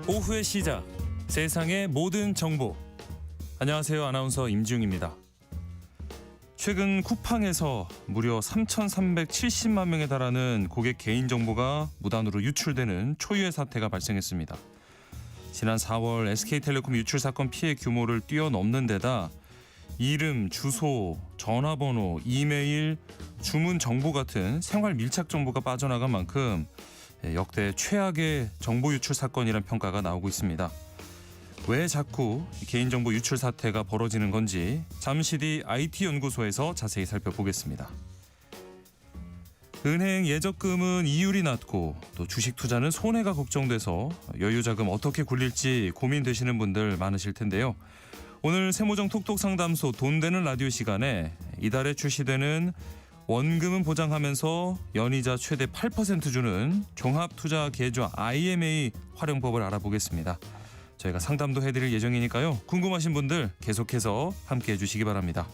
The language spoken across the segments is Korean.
오후의 시작, 세상의 모든 정보. 안녕하세요. 아나운서 임지웅입니다. 최근 쿠팡에서 무려 3,370만 명에 달하는 고객 개인정보가 무단으로 유출되는 초유의 사태가 발생했습니다. 지난 4월 SK텔레콤 유출 사건 피해 규모를 뛰어넘는 데다 이름, 주소, 전화번호, 이메일, 주문 정보 같은 생활 밀착 정보가 빠져나간 만큼 역대 최악의 정보 유출 사건이란 평가가 나오고 있습니다. 왜 자꾸 개인정보 유출 사태가 벌어지는 건지 잠시 뒤 IT연구소에서 자세히 살펴보겠습니다. 은행 예적금은 이율이 낮고 또 주식 투자는 손해가 걱정돼서 여유자금 어떻게 굴릴지 고민되시는 분들 많으실 텐데요. 오늘 세무정 톡톡 상담소 돈 되는 라디오 시간에 이달에 출시되는 원금은 보장하면서 연이자 최대 8% 주는 종합투자 계좌 IMA 활용법을 알아보겠습니다. 저희가 상담도 해드릴 예정이니까요. 궁금하신 분들 계속해서 함께해 주시기 바랍니다.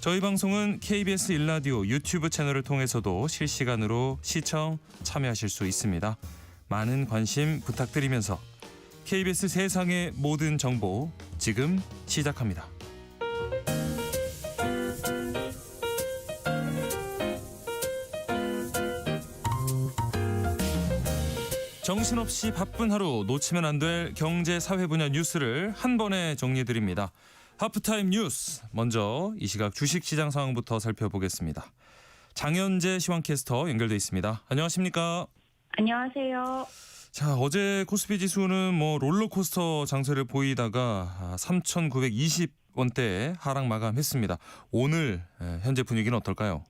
저희 방송은 KBS 1라디오 유튜브 채널을 통해서도 실시간으로 시청, 참여하실 수 있습니다. 많은 관심 부탁드리면서 KBS 세상의 모든 정보 지금 시작합니다. 정신없이 바쁜 하루 놓치면 안 될 경제 사회 분야 뉴스를 한 번에 정리해드립니다. 하프타임 뉴스. 먼저 이 시각 주식시장 상황부터 살펴보겠습니다. 장현재 시황캐스터 연결돼 있습니다. 안녕하십니까? 안녕하세요. 자, 어제 코스피 지수는 롤러코스터 장세를 보이다가 3,920원대에 하락 마감했습니다. 오늘 현재 분위기는 어떨까요?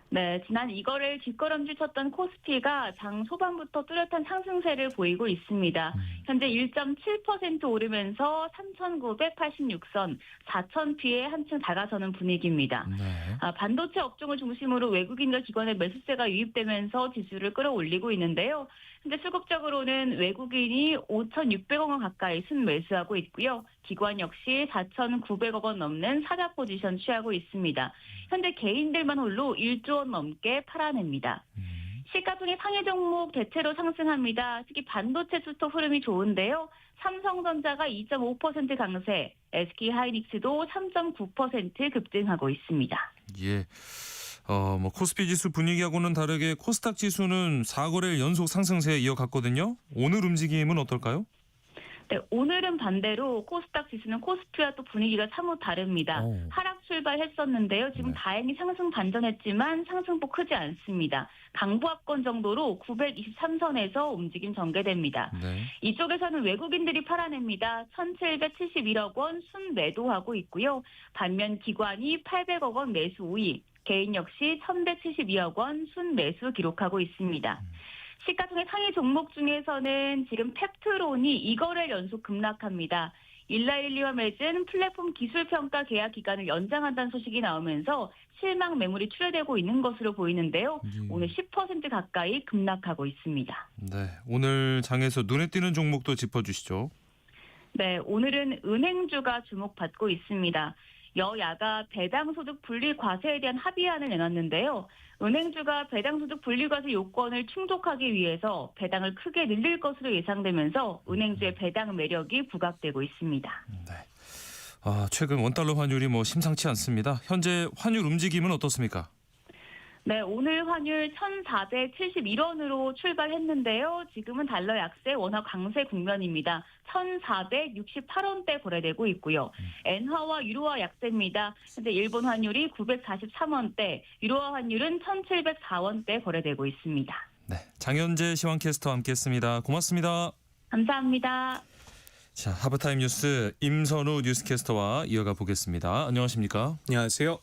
네, 지난 이거를 뒷걸음질 쳤던 코스피가 장 소반부터 뚜렷한 상승세를 보이고 있습니다. 현재 1.7% 오르면서 3,986선, 4,000피에 한층 다가서는 분위기입니다. 네. 반도체 업종을 중심으로 외국인과 기관의 매수세가 유입되면서 지수를 끌어올리고 있는데요. 현재 수급적으로는 외국인이 5,600억 원 가까이 순매수하고 있고요. 기관 역시 4,900억 원 넘는 사자 포지션 취하고 있습니다. 현재 개인들만 홀로 1조 원 넘게 팔아냅니다. 시가총액 상위 종목 대체로 상승합니다. 특히 반도체 수급 흐름이 좋은데요. 삼성전자가 2.5% 강세, SK하이닉스도 3.9% 급등하고 있습니다. 예. 코스피 지수 분위기하고는 다르게 코스닥 지수는 4거래일 연속 상승세에 이어갔거든요. 오늘 움직임은 어떨까요? 네, 오늘은 반대로 코스닥 지수는 코스피와 또 분위기가 사뭇 다릅니다. 하락 출발했었는데요. 지금 다행히 상승 반전했지만 상승폭 크지 않습니다. 강보합권 정도로 923선에서 움직임 전개됩니다. 네. 이쪽에서는 외국인들이 팔아냅니다. 1,771억 원 순매도하고 있고요. 반면 기관이 800억 원 매수 우위, 개인 역시 1,172억 원 순매수 기록하고 있습니다. 시가총액 상위 종목 중에서는 지금 펩트론이 2거래일 연속 급락합니다. 일라일리와 맺은 플랫폼 기술평가 계약 기간을 연장한다는 소식이 나오면서 실망 매물이 출회되고 있는 것으로 보이는데요. 오늘 10% 가까이 급락하고 있습니다. 네, 오늘 장에서 눈에 띄는 종목도 짚어주시죠. 네, 오늘은 은행주가 주목받고 있습니다. 여야가 배당소득 분리과세에 대한 합의안을 내놨는데요. 은행주가 배당소득 분리과세 요건을 충족하기 위해서 배당을 크게 늘릴 것으로 예상되면서 은행주의 배당 매력이 부각되고 있습니다. 네. 최근 원달러 환율이 심상치 않습니다. 현재 환율 움직임은 어떻습니까? 네, 오늘 환율 1,471원으로 출발했는데요. 지금은 달러 약세, 원화 강세 국면입니다. 1,468원대 거래되고 있고요. 엔화와 유로화 약세입니다. 현재 일본 환율이 943원대, 유로화 환율은 1,704원대 거래되고 있습니다. 네, 장현재 시황캐스터와 함께했습니다. 고맙습니다. 감사합니다. 자, 하프타임 뉴스 임선우 뉴스캐스터와 이어가 보겠습니다. 안녕하십니까? 안녕하세요.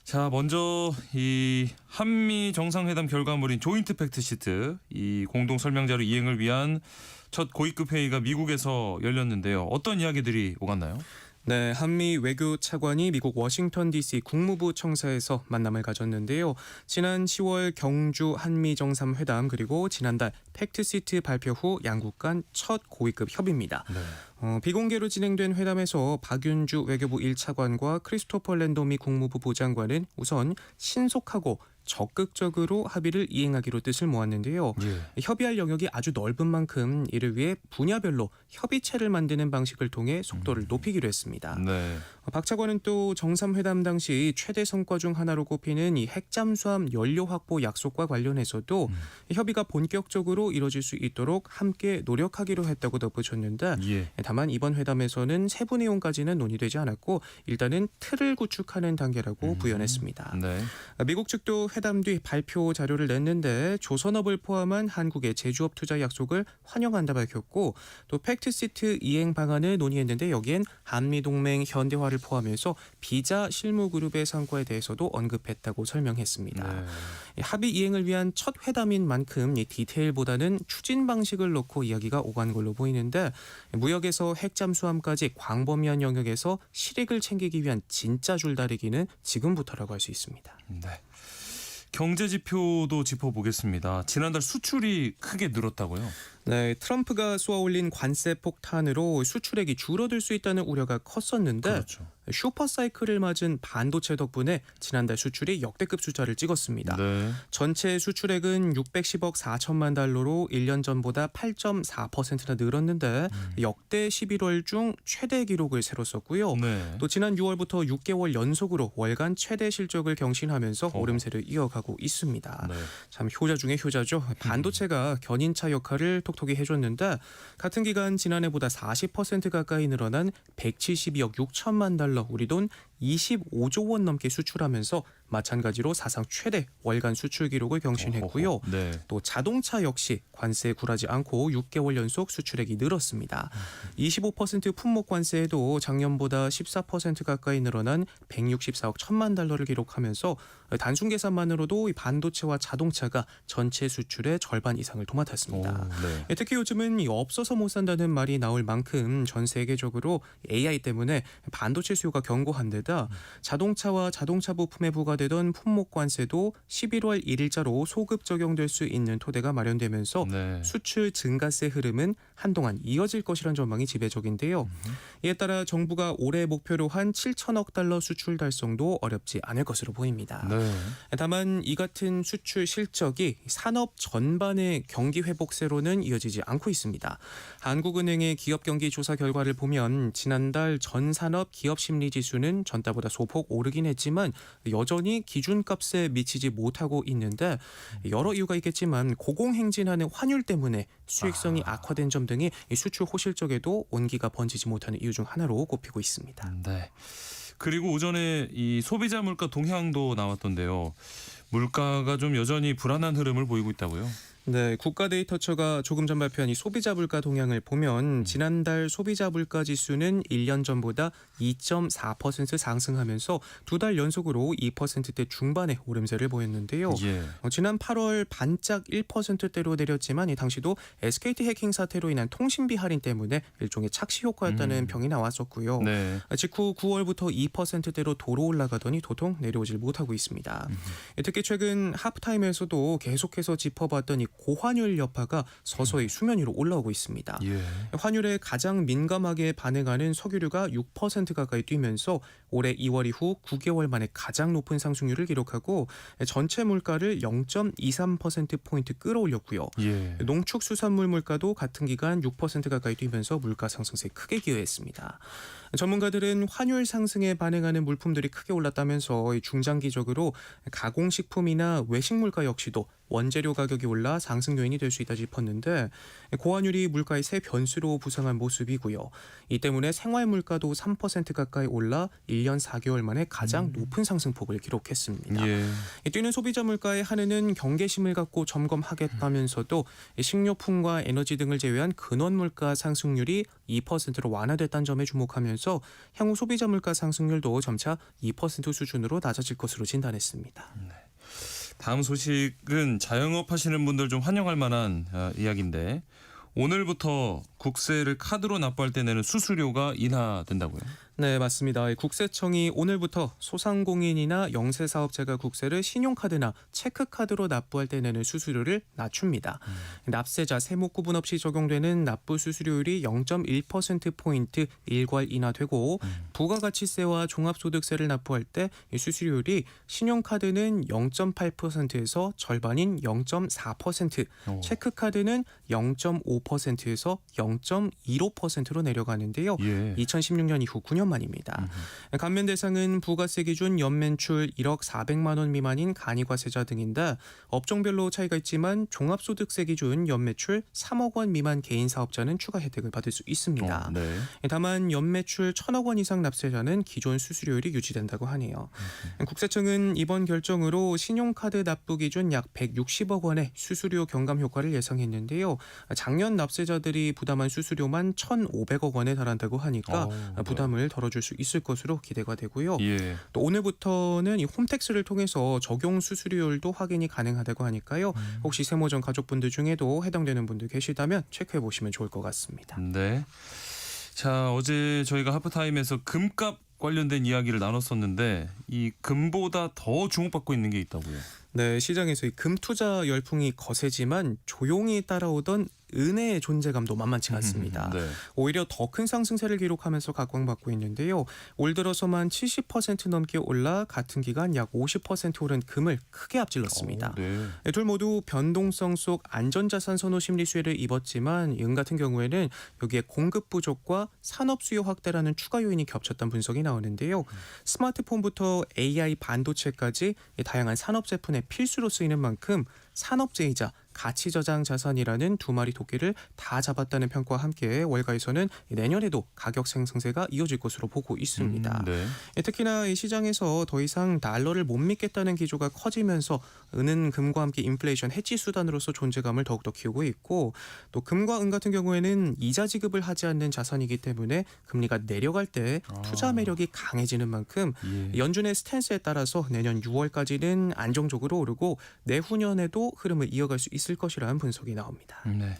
자, 먼저 이 한미 정상회담 결과물인 조인트 팩트시트 이 공동 설명자료 이행을 위한 첫 고위급 회의가 미국에서 열렸는데요. 어떤 이야기들이 오갔나요? 네, 한미 외교 차관이 미국 워싱턴 DC 국무부 청사에서 만남을 가졌는데요. 지난 10월 경주 한미 정상회담 그리고 지난달 팩트시트 발표 후 양국 간 첫 고위급 협의입니다. 네. 비공개로 진행된 회담에서 박윤주 외교부 1차관과 크리스토퍼 랜더미 국무부 부장관은 우선 신속하고 적극적으로 합의를 이행하기로 뜻을 모았는데요. 협의할 영역이 아주 넓은 만큼 이를 위해 분야별로 협의체를 만드는 방식을 통해 속도를 높이기로 했습니다. 네. 박 차관은 또 정상회담 당시 최대 성과 중 하나로 꼽히는 이 핵잠수함 연료 확보 약속과 관련해서도 협의가 본격적으로 이뤄질 수 있도록 함께 노력하기로 했다고 덧붙였는데 다만 이번 회담에서는 세부 내용까지는 논의되지 않았고 일단은 틀을 구축하는 단계라고 부연했습니다. 네. 미국 측도 회담 뒤 발표 자료를 냈는데 조선업을 포함한 한국의 제조업 투자 약속을 환영한다 밝혔고 또 팩트시트 이행 방안을 논의했는데 여기엔 한미동맹 현대화를 포함해서 비자 실무 그룹의 성과에 대해서도 언급했다고 설명했습니다. 합의 이행을 위한 첫 회담인 만큼 이 디테일보다는 추진 방식을 놓고 이야기가 오간 걸로 보이는데 무역에서 핵잠수함까지 광범위한 영역에서 실익을 챙기기 위한 진짜 줄다리기는 지금부터라고 할 수 있습니다. 네. 경제 지표도 짚어보겠습니다. 지난달 수출이 크게 늘었다고요? 네, 트럼프가 쏘아올린 관세 폭탄으로 수출액이 줄어들 수 있다는 우려가 컸었는데 그렇죠. 슈퍼사이클을 맞은 반도체 덕분에 지난달 수출이 역대급 숫자를 찍었습니다. 네. 전체 수출액은 610억 4천만 달러로 1년 전보다 8.4%나 늘었는데 역대 11월 중 최대 기록을 세웠었고요. 네. 또 지난 6월부터 6개월 연속으로 월간 최대 실적을 경신하면서 오름세를 이어가고 있습니다. 네. 참 효자 중에 효자죠. 반도체가 견인차 역할을 톡톡히 해줬는데 같은 기간 지난해보다 40% 가까이 늘어난 172억 6천만 달러 우리 돈 25조 원 넘게 수출하면서 마찬가지로 사상 최대 월간 수출 기록을 경신했고요. 네. 또 자동차 역시 관세에 굴하지 않고 6개월 연속 수출액이 늘었습니다. 25% 품목 관세에도 작년보다 14% 가까이 늘어난 164억 1천만 달러를 기록하면서 단순 계산만으로도 이 반도체와 자동차가 전체 수출의 절반 이상을 도맡았습니다. 네. 특히 요즘은 이 없어서 못 산다는 말이 나올 만큼 전 세계적으로 AI 때문에 반도체 수요가 견고한 데다 자동차와 자동차 부품에 부과되던 품목 관세도 11월 1일자로 소급 적용될 수 있는 토대가 마련되면서 네. 수출 증가세 흐름은 한동안 이어질 것이란 전망이 지배적인데요. 이에 따라 정부가 올해 목표로 한 7천억 달러 수출 달성도 어렵지 않을 것으로 보입니다. 네. 다만 이 같은 수출 실적이 산업 전반의 경기 회복세로는 이어지지 않고 있습니다. 한국은행의 기업 경기 조사 결과를 보면 지난달 전 산업 기업 심리 지수는 전달보다 소폭 오르긴 했지만 여전히 기준값에 미치지 못하고 있는데 여러 이유가 있겠지만 고공행진하는 환율 때문에 수익성이 악화된 점 등이 수출 호실적에도 온기가 번지지 못하는 이유 중 하나로 꼽히고 있습니다. 네. 그리고 오전에 이 소비자 물가 동향도 나왔던데요. 물가가 좀 여전히 불안한 흐름을 보이고 있다고요? 네, 국가데이터처가 조금 전 발표한 이 소비자 물가 동향을 보면 지난달 소비자 물가 지수는 1년 전보다 2.4% 상승하면서 두 달 연속으로 2%대 중반의 오름세를 보였는데요. 지난 8월 반짝 1%대로 내렸지만 이 당시도 SKT 해킹 사태로 인한 통신비 할인 때문에 일종의 착시 효과였다는 평이 나왔었고요. 네. 직후 9월부터 2%대로 도로 올라가더니 도통 내려오질 못하고 있습니다. 특히 최근 하프타임에서도 계속해서 짚어봤던 이 고환율 여파가 서서히 수면 위로 올라오고 있습니다. 환율에 가장 민감하게 반응하는 석유류가 6% 가까이 뛰면서 올해 2월 이후 9개월 만에 가장 높은 상승률을 기록하고 전체 물가를 0.23%포인트 끌어올렸고요. 농축수산물 물가도 같은 기간 6% 가까이 뛰면서 물가 상승세에 크게 기여했습니다. 전문가들은 환율 상승에 반응하는 물품들이 크게 올랐다면서 중장기적으로 가공식품이나 외식 물가 역시도 원재료 가격이 올라 상승 요인이 될 수 있다 짚었는데 고환율이 물가의 새 변수로 부상한 모습이고요. 이 때문에 생활 물가도 3% 가까이 올라 1년 4개월 만에 가장 높은 상승폭을 기록했습니다. 뛰는 소비자 물가의 한해는 경계심을 갖고 점검하겠다면서도 식료품과 에너지 등을 제외한 근원 물가 상승률이 2%로 완화됐다는 점에 주목하면서 향후 소비자 물가 상승률도 점차 2% 수준으로 낮아질 것으로 진단했습니다. 다음 소식은 자영업 하시는 분들 좀 환영할 만한 이야기인데 오늘부터 국세를 카드로 납부할 때 내는 수수료가 인하된다고요? 네, 맞습니다. 국세청이 오늘부터 소상공인이나 영세사업자가 국세를 신용카드나 체크카드로 납부할 때 내는 수수료를 낮춥니다. 납세자 세목 구분 없이 적용되는 납부 수수료율이 0.1%포인트 일괄 인하되고 부가가치세와 종합소득세를 납부할 때 이 수수료율이 신용카드는 0.8%에서 절반인 0.4%, 체크카드는 0.5%에서 0.15%로 내려가는데요. 예. 2016년 이후 9년 만입니다. 감면 대상은 부가세 기준 연매출 1억 400만 원 미만인 간이과세자 등인데 업종별로 차이가 있지만 종합소득세 기준 연매출 3억 원 미만 개인 사업자는 추가 혜택을 받을 수 있습니다. 네. 다만 연매출 1,000억 원 이상 납세자는 기존 수수료율이 유지된다고 하네요. 국세청은 이번 결정으로 신용카드 납부 기준 약 160억 원의 수수료 경감 효과를 예상했는데요. 작년 납세자들이 부담한 수수료만 1,500억 원에 달한다고 하니까 부담을 덜어줄 수 있을 것으로 기대가 되고요. 예. 또 오늘부터는 이 홈택스를 통해서 적용 수수료율도 확인이 가능하다고 하니까요. 혹시 세모전 가족분들 중에도 해당되는 분들 계시다면 체크해 보시면 좋을 것 같습니다. 네. 자, 어제 저희가 하프타임에서 금값 관련된 이야기를 나눴었는데 이 금보다 더 주목받고 있는 게 있다고요. 네, 시장에서 이 금 투자 열풍이 거세지만 조용히 따라오던 은혜의 존재감도 만만치 않습니다. 네. 오히려 더 큰 상승세를 기록하면서 각광받고 있는데요. 올 들어서만 70% 넘게 올라 같은 기간 약 50% 오른 금을 크게 앞질렀습니다. 네. 둘 모두 변동성 속 안전자산 선호 심리 수혜를 입었지만 은 같은 경우에는 여기에 공급 부족과 산업 수요 확대라는 추가 요인이 겹쳤던 분석이 나오는데요. 스마트폰부터 AI 반도체까지 다양한 산업 제품의 필수로 쓰이는 만큼 산업재이자 가치저장 자산이라는 두 마리 토끼를 다 잡았다는 평가와 함께 월가에서는 내년에도 가격 상승세가 이어질 것으로 보고 있습니다. 네. 특히나 이 시장에서 더 이상 달러를 못 믿겠다는 기조가 커지면서 은은 금과 함께 인플레이션 해지 수단으로서 존재감을 더욱더 키우고 있고 또 금과 은 같은 경우에는 이자 지급을 하지 않는 자산이기 때문에 금리가 내려갈 때 투자 매력이 강해지는 만큼 예. 연준의 스탠스에 따라서 내년 6월까지는 안정적으로 오르고 내후년에도 흐름을 이어갈 수 있을 것이라는 분석이 나옵니다. 네.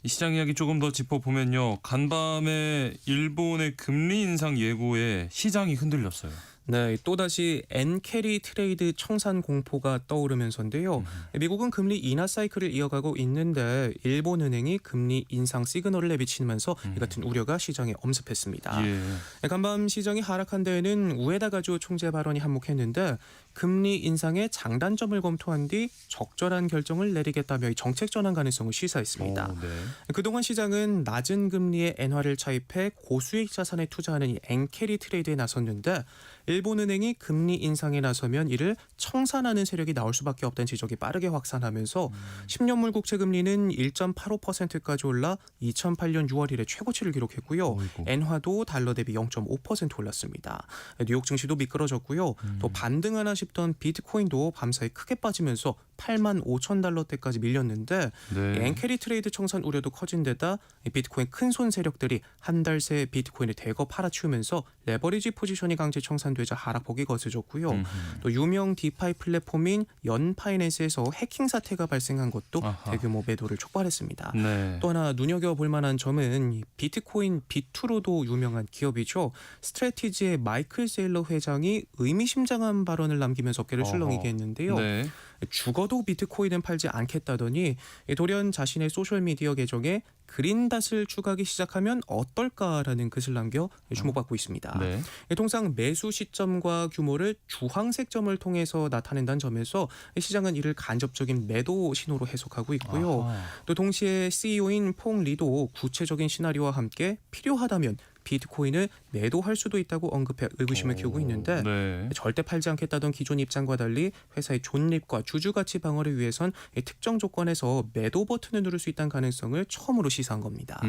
이 시장 이야기 조금 더 짚어보면요. 간밤에 일본의 금리 인상 예고에 시장이 흔들렸어요. 네, 또다시 엔캐리 트레이드 청산 공포가 떠오르면서인데요. 미국은 금리 인하 사이클을 이어가고 있는데 일본은행이 금리 인상 시그널을 내비치면서 이 같은 우려가 시장에 엄습했습니다. 예. 간밤 시장이 하락한 데에는 우에다 가주 총재 발언이 한몫했는데 금리 인상의 장단점을 검토한 뒤 적절한 결정을 내리겠다며 정책 전환 가능성을 시사했습니다. 네. 그동안 시장은 낮은 금리의 엔화를 차입해 고수익 자산에 투자하는 이 엔캐리 트레이드에 나섰는데 일본은행이 금리 인상에 나서면 이를 청산하는 세력이 나올 수밖에 없다는 지적이 빠르게 확산하면서 10년물 국채 금리는 1.85%까지 올라 2008년 6월 이래 최고치를 기록했고요. 어이구. 엔화도 달러 대비 0.5% 올랐습니다. 뉴욕 증시도 미끄러졌고요. 또 반등하나 싶던 비트코인도 밤사이 크게 빠지면서 8만 5천 달러대까지 밀렸는데 네. 엔캐리 트레이드 청산 우려도 커진 데다 비트코인 큰손 세력들이 한 달 새 비트코인을 대거 팔아치우면서 레버리지 포지션이 강제 청산되자 하락폭이 거세졌고요. 또 유명 디파이 플랫폼인 연파이낸스에서 해킹 사태가 발생한 것도 아하. 대규모 매도를 촉발했습니다. 네. 또 하나 눈여겨볼 만한 점은 비트코인 비투로도 유명한 기업이죠. 스트래티지의 마이클 세일러 회장이 의미심장한 발언을 남기면서 어깨를 술렁이게 했는데요. 네. 죽어도 비트코인은 팔지 않겠다더니 돌연 자신의 소셜미디어 계정에 그린닷을 추가하기 시작하면 어떨까라는 글을 남겨 주목받고 있습니다. 네. 통상 매수 시점과 규모를 주황색점을 통해서 나타낸다는 점에서 시장은 이를 간접적인 매도 신호로 해석하고 있고요. 아하. 또 동시에 CEO인 퐁 리도 구체적인 시나리오와 함께 필요하다면 비트코인을 매도할 수도 있다고 언급해 의구심을 키우고 있는데 네. 절대 팔지 않겠다던 기존 입장과 달리 회사의 존립과 주주가치 방어를 위해선 특정 조건에서 매도 버튼을 누를 수 있다는 가능성을 처음으로 시사한 겁니다.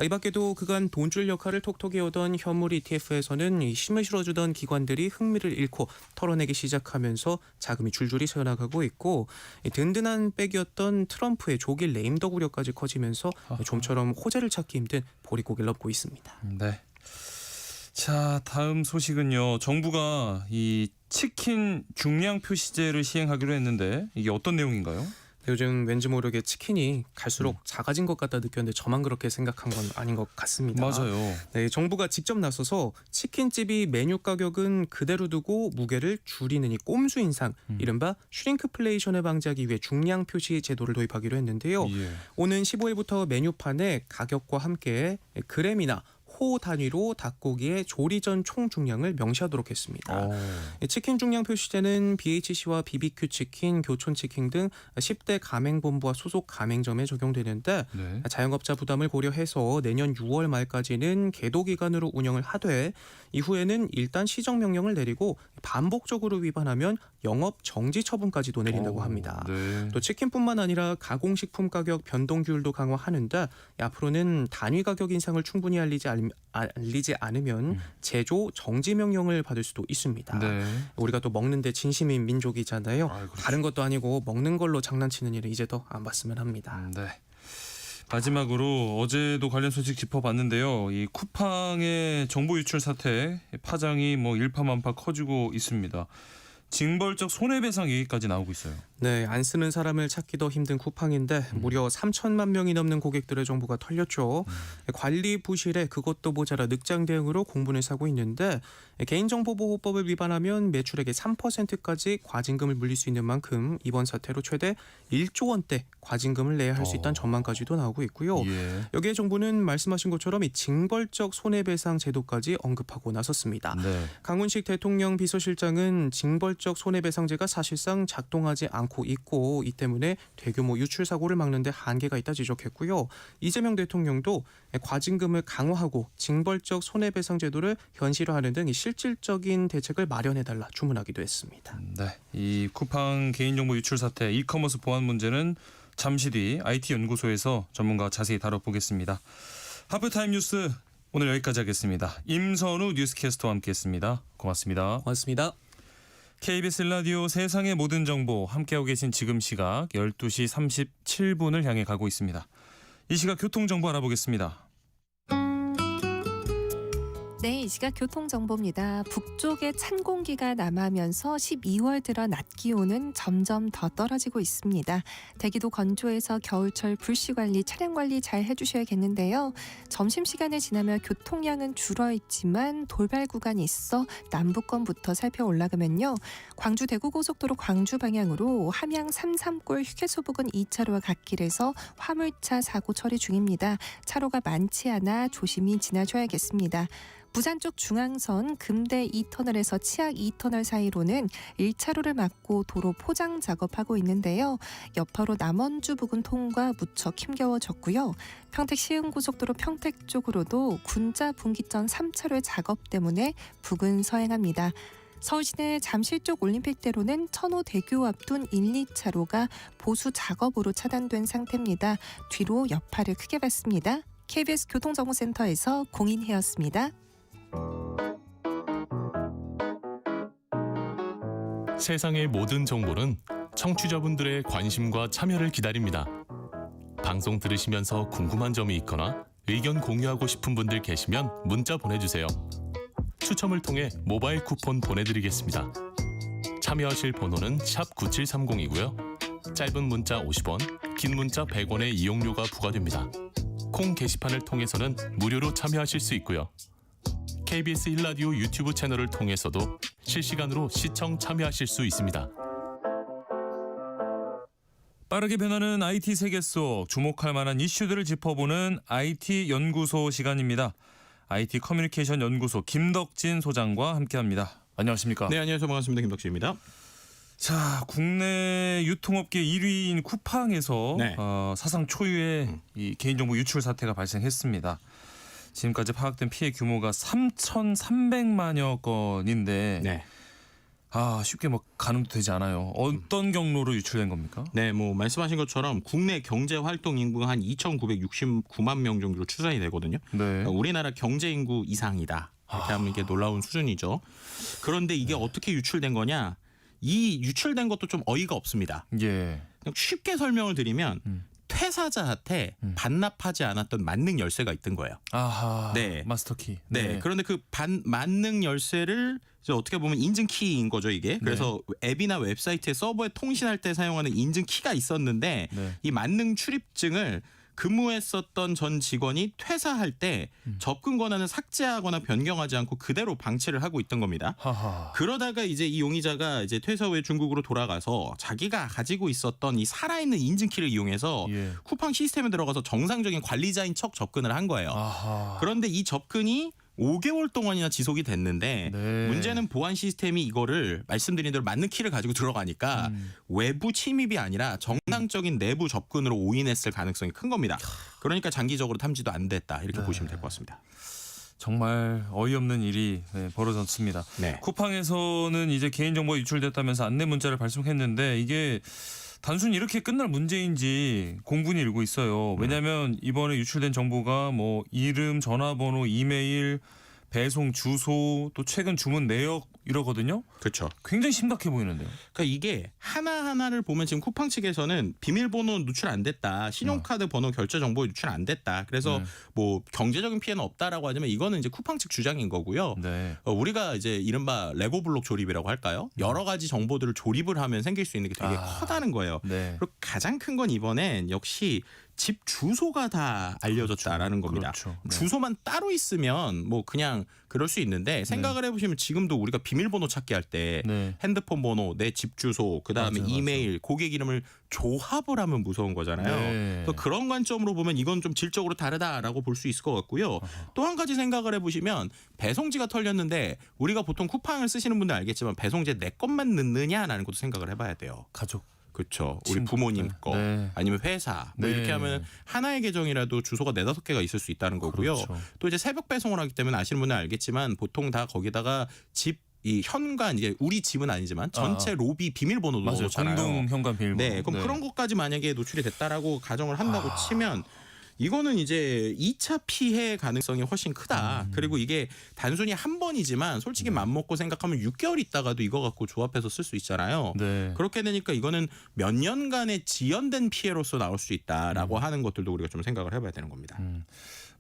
이 밖에도 그간 돈줄 역할을 톡톡히 오던 현물 ETF에서는 힘을 실어주던 기관들이 흥미를 잃고 털어내기 시작하면서 자금이 줄줄이 새어나가고 있고 든든한 백이었던 트럼프의 조기 레임덕 우려까지 커지면서 좀처럼 호재를 찾기 힘든 보릿고개를 넘고 있습니다. 네. 자, 다음 소식은요. 정부가 이 치킨 중량 표시제를 시행하기로 했는데 이게 어떤 내용인가요? 요즘 왠지 모르게 치킨이 갈수록 작아진 것 같다 느꼈는데 저만 그렇게 생각한 건 아닌 것 같습니다. 맞아요. 네, 정부가 직접 나서서 치킨집이 메뉴 가격은 그대로 두고 무게를 줄이는 이 꼼수 인상, 이른바 슈링크플레이션을 방지하기 위해 중량 표시 제도를 도입하기로 했는데요. 예. 오는 15일부터 메뉴판에 가격과 함께 그램이나 호 단위로 닭고기의 조리 전 총 중량을 명시하도록 했습니다. 치킨 중량 표시제는 BHC와 BBQ 치킨, 교촌 치킨 등 10대 가맹본부와 소속 가맹점에 적용되는데 네. 자영업자 부담을 고려해서 내년 6월 말까지는 계도 기간으로 운영을 하되 이후에는 일단 시정 명령을 내리고 반복적으로 위반하면 영업 정지 처분까지도 내린다고 합니다. 네. 또 치킨뿐만 아니라 가공식품 가격 변동 규율도 강화하는데 앞으로는 단위 가격 인상을 충분히 알리지 않으면 제조 정지 명령을 받을 수도 있습니다. 네. 우리가 또 먹는데 진심인 민족이잖아요. 그렇죠. 다른 것도 아니고 먹는 걸로 장난치는 일은 이제 더 안 봤으면 합니다. 네. 마지막으로 어제도 관련 소식 짚어봤는데요. 이 쿠팡의 정보 유출 사태 파장이 일파만파 커지고 있습니다. 징벌적 손해배상 얘기까지 나오고 있어요. 네, 안 쓰는 사람을 찾기도 힘든 쿠팡인데 무려 3천만 명이 넘는 고객들의 정보가 털렸죠. 관리 부실에 그것도 모자라 늑장 대응으로 공분을 사고 있는데 개인정보보호법을 위반하면 매출액의 3%까지 과징금을 물릴 수 있는 만큼 이번 사태로 최대 1조 원대 과징금을 내야 할 수 있다는 전망까지도 나오고 있고요. 예. 여기에 정부는 말씀하신 것처럼 이 징벌적 손해배상 제도까지 언급하고 나섰습니다. 네. 강훈식 대통령 비서실장은 징벌적 손해배상제가 사실상 작동하지 않고 있고 이 때문에 대규모 유출 사고를 막는 데 한계가 있다 지적했고요. 이재명 대통령도 과징금을 강화하고 징벌적 손해배상 제도를 현실화하는 등 실질적인 대책을 마련해달라 주문하기도 했습니다. 네. 이 쿠팡 개인정보 유출 사태, 이커머스 보안 문제는 잠시 뒤 IT연구소에서 전문가와 자세히 다뤄보겠습니다. 하프타임 뉴스 오늘 여기까지 하겠습니다. 임선우 뉴스캐스터와 함께했습니다. 고맙습니다. 고맙습니다. KBS 라디오 세상의 모든 정보 함께하고 계신 지금 시각 12시 37분을 향해 가고 있습니다. 이 시각 교통정보 알아보겠습니다. 네, 이 시각 교통정보입니다. 북쪽에 찬 공기가 남하면서 12월 들어 낮 기온은 점점 더 떨어지고 있습니다. 대기도 건조해서 겨울철 불씨관리, 차량관리 잘 해주셔야겠는데요. 점심시간을 지나며 교통량은 줄어있지만 돌발 구간이 있어 남부권부터 살펴 올라가면요. 광주 대구고속도로 광주 방향으로 함양 삼삼골 휴게소 부근 2차로와 갓길에서 화물차 사고 처리 중입니다. 차로가 많지 않아 조심히 지나셔야겠습니다. 부산 쪽 중앙선 금대 2터널에서 치악 2터널 사이로는 1차로를 막고 도로 포장 작업하고 있는데요. 여파로 남원주 부근 통과 무척 힘겨워졌고요. 평택 시흥고속도로 평택 쪽으로도 군자 분기점 3차로의 작업 때문에 부근 서행합니다. 서울시내 잠실 쪽 올림픽대로는 천호대교 앞 둔 1, 2차로가 보수 작업으로 차단된 상태입니다. 뒤로 여파를 크게 받습니다. KBS 교통정보센터에서 공인혜였습니다. 세상의 모든 정보는 청취자분들의 관심과 참여를 기다립니다. 방송 들으시면서 궁금한 점이 있거나 의견 공유하고 싶은 분들 계시면 문자 보내주세요. 추첨을 통해 모바일 쿠폰 보내드리겠습니다. 참여하실 번호는 샵 9730이고요. 짧은 문자 50원, 긴 문자 100원의 이용료가 부과됩니다. 콩 게시판을 통해서는 무료로 참여하실 수 있고요. KBS 1라디오 유튜브 채널을 통해서도 실시간으로 시청 참여하실 수 있습니다. 빠르게 변하는 IT 세계 속 주목할 만한 이슈들을 짚어보는 IT 연구소 시간입니다. IT 커뮤니케이션 연구소 김덕진 소장과 함께합니다. 안녕하십니까? 네, 안녕하세요. 반갑습니다. 김덕진입니다. 자, 국내 유통업계 1위인 쿠팡에서 네. 사상 초유의 이 개인정보 유출 사태가 발생했습니다. 지금까지 파악된 피해 규모가 3,300만여 건인데 네. 쉽게 가늠도 되지 않아요. 어떤 경로로 유출된 겁니까? 네, 말씀하신 것처럼 국내 경제 활동 인구가 한 2,969만 명 정도로 추산이 되거든요. 네. 그러니까 우리나라 경제 인구 이상이다. 이렇게 하면 이게 놀라운 수준이죠. 그런데 이게 어떻게 유출된 거냐? 이 유출된 것도 좀 어이가 없습니다. 예. 그냥 쉽게 설명을 드리면 퇴사자한테 반납하지 않았던 만능 열쇠가 있던 거예요. 아하. 네. 마스터키. 네. 그런데 그 만능 열쇠를 이제 어떻게 보면 인증 키인 거죠, 이게. 그래서 앱이나 웹사이트에 서버에 통신할 때 사용하는 인증 키가 있었는데 네. 이 만능 출입증을 근무했었던 전 직원이 퇴사할 때 접근 권한을 삭제하거나 변경하지 않고 그대로 방치를 하고 있던 겁니다. 하하. 그러다가 이제 이 용의자가 이제 퇴사 후에 중국으로 돌아가서 자기가 가지고 있었던 이 살아있는 인증키를 이용해서 예. 쿠팡 시스템에 들어가서 정상적인 관리자인 척 접근을 한 거예요. 아하. 그런데 이 접근이 5개월 동안이나 지속이 됐는데 네. 문제는 보안 시스템이 이거를 말씀드린 대로 맞는 키를 가지고 들어가니까 외부 침입이 아니라 정상적인 내부 접근으로 오인했을 가능성이 큰 겁니다. 그러니까 장기적으로 탐지도 안 됐다 이렇게 보시면 될 것 같습니다. 정말 어이없는 일이 벌어졌습니다. 네. 쿠팡에서는 이제 개인정보가 유출됐다면서 안내 문자를 발송했는데 이게 단순히 이렇게 끝날 문제인지 공분이 일고 있어요. 왜냐하면 이번에 유출된 정보가 뭐 이름, 전화번호, 이메일, 배송 주소, 또 최근 주문 내역 이러거든요. 그렇죠. 굉장히 심각해 보이는데요. 그러니까 이게 하나하나를 보면 지금 쿠팡 측에서는 비밀번호 누출 안 됐다. 신용카드 번호 결제 정보 유출 안 됐다. 그래서 뭐 경제적인 피해는 없다라고 하지만 이거는 이제 쿠팡 측 주장인 거고요. 네. 우리가 이제 이른바 레고 블록 조립이라고 할까요? 여러 가지 정보들을 조립을 하면 생길 수 있는 게 되게 커다는 거예요. 네. 그리고 가장 큰 건 이번엔 역시 집 주소가 다 알려졌다라는 겁니다. 그렇죠. 네. 주소만 따로 있으면 뭐 그냥 그럴 수 있는데 생각을 해보시면 지금도 우리가 비밀번호 찾기 할 때 네. 핸드폰 번호, 내 집 주소, 그다음에 맞아요, 이메일, 고객 이름을 조합을 하면 무서운 거잖아요. 네. 그래서 그런 관점으로 보면 이건 좀 질적으로 다르다라고 볼 수 있을 것 같고요. 또 한 가지 생각을 해보시면 배송지가 털렸는데 우리가 보통 쿠팡을 쓰시는 분들 알겠지만 배송지에 내 것만 넣느냐라는 것도 생각을 해봐야 돼요. 가족. 그렇죠. 우리 친구들. 부모님 거 네. 아니면 회사 뭐 네. 이렇게 하면 하나의 계정이라도 주소가 4-5개가 있을 수 있다는 거고요. 그렇죠. 또 이제 새벽 배송을 하기 때문에 아시는 분은 알겠지만 보통 다 거기다가 집 이 현관 이제 우리 집은 아니지만 전체 로비 비밀번호도 맞아요. 넣잖아요. 공동 현관 비밀번호. 네, 그럼 그런 것까지 만약에 노출이 됐다라고 가정을 한다고 치면 이거는 이제 2차 피해 가능성이 훨씬 크다. 그리고 이게 단순히 한 번이지만 솔직히 맘먹고 생각하면 6개월 있다가도 이거 갖고 조합해서 쓸 수 있잖아요. 네. 그렇게 되니까 이거는 몇 년간의 지연된 피해로서 나올 수 있다라고 하는 것들도 우리가 좀 생각을 해봐야 되는 겁니다.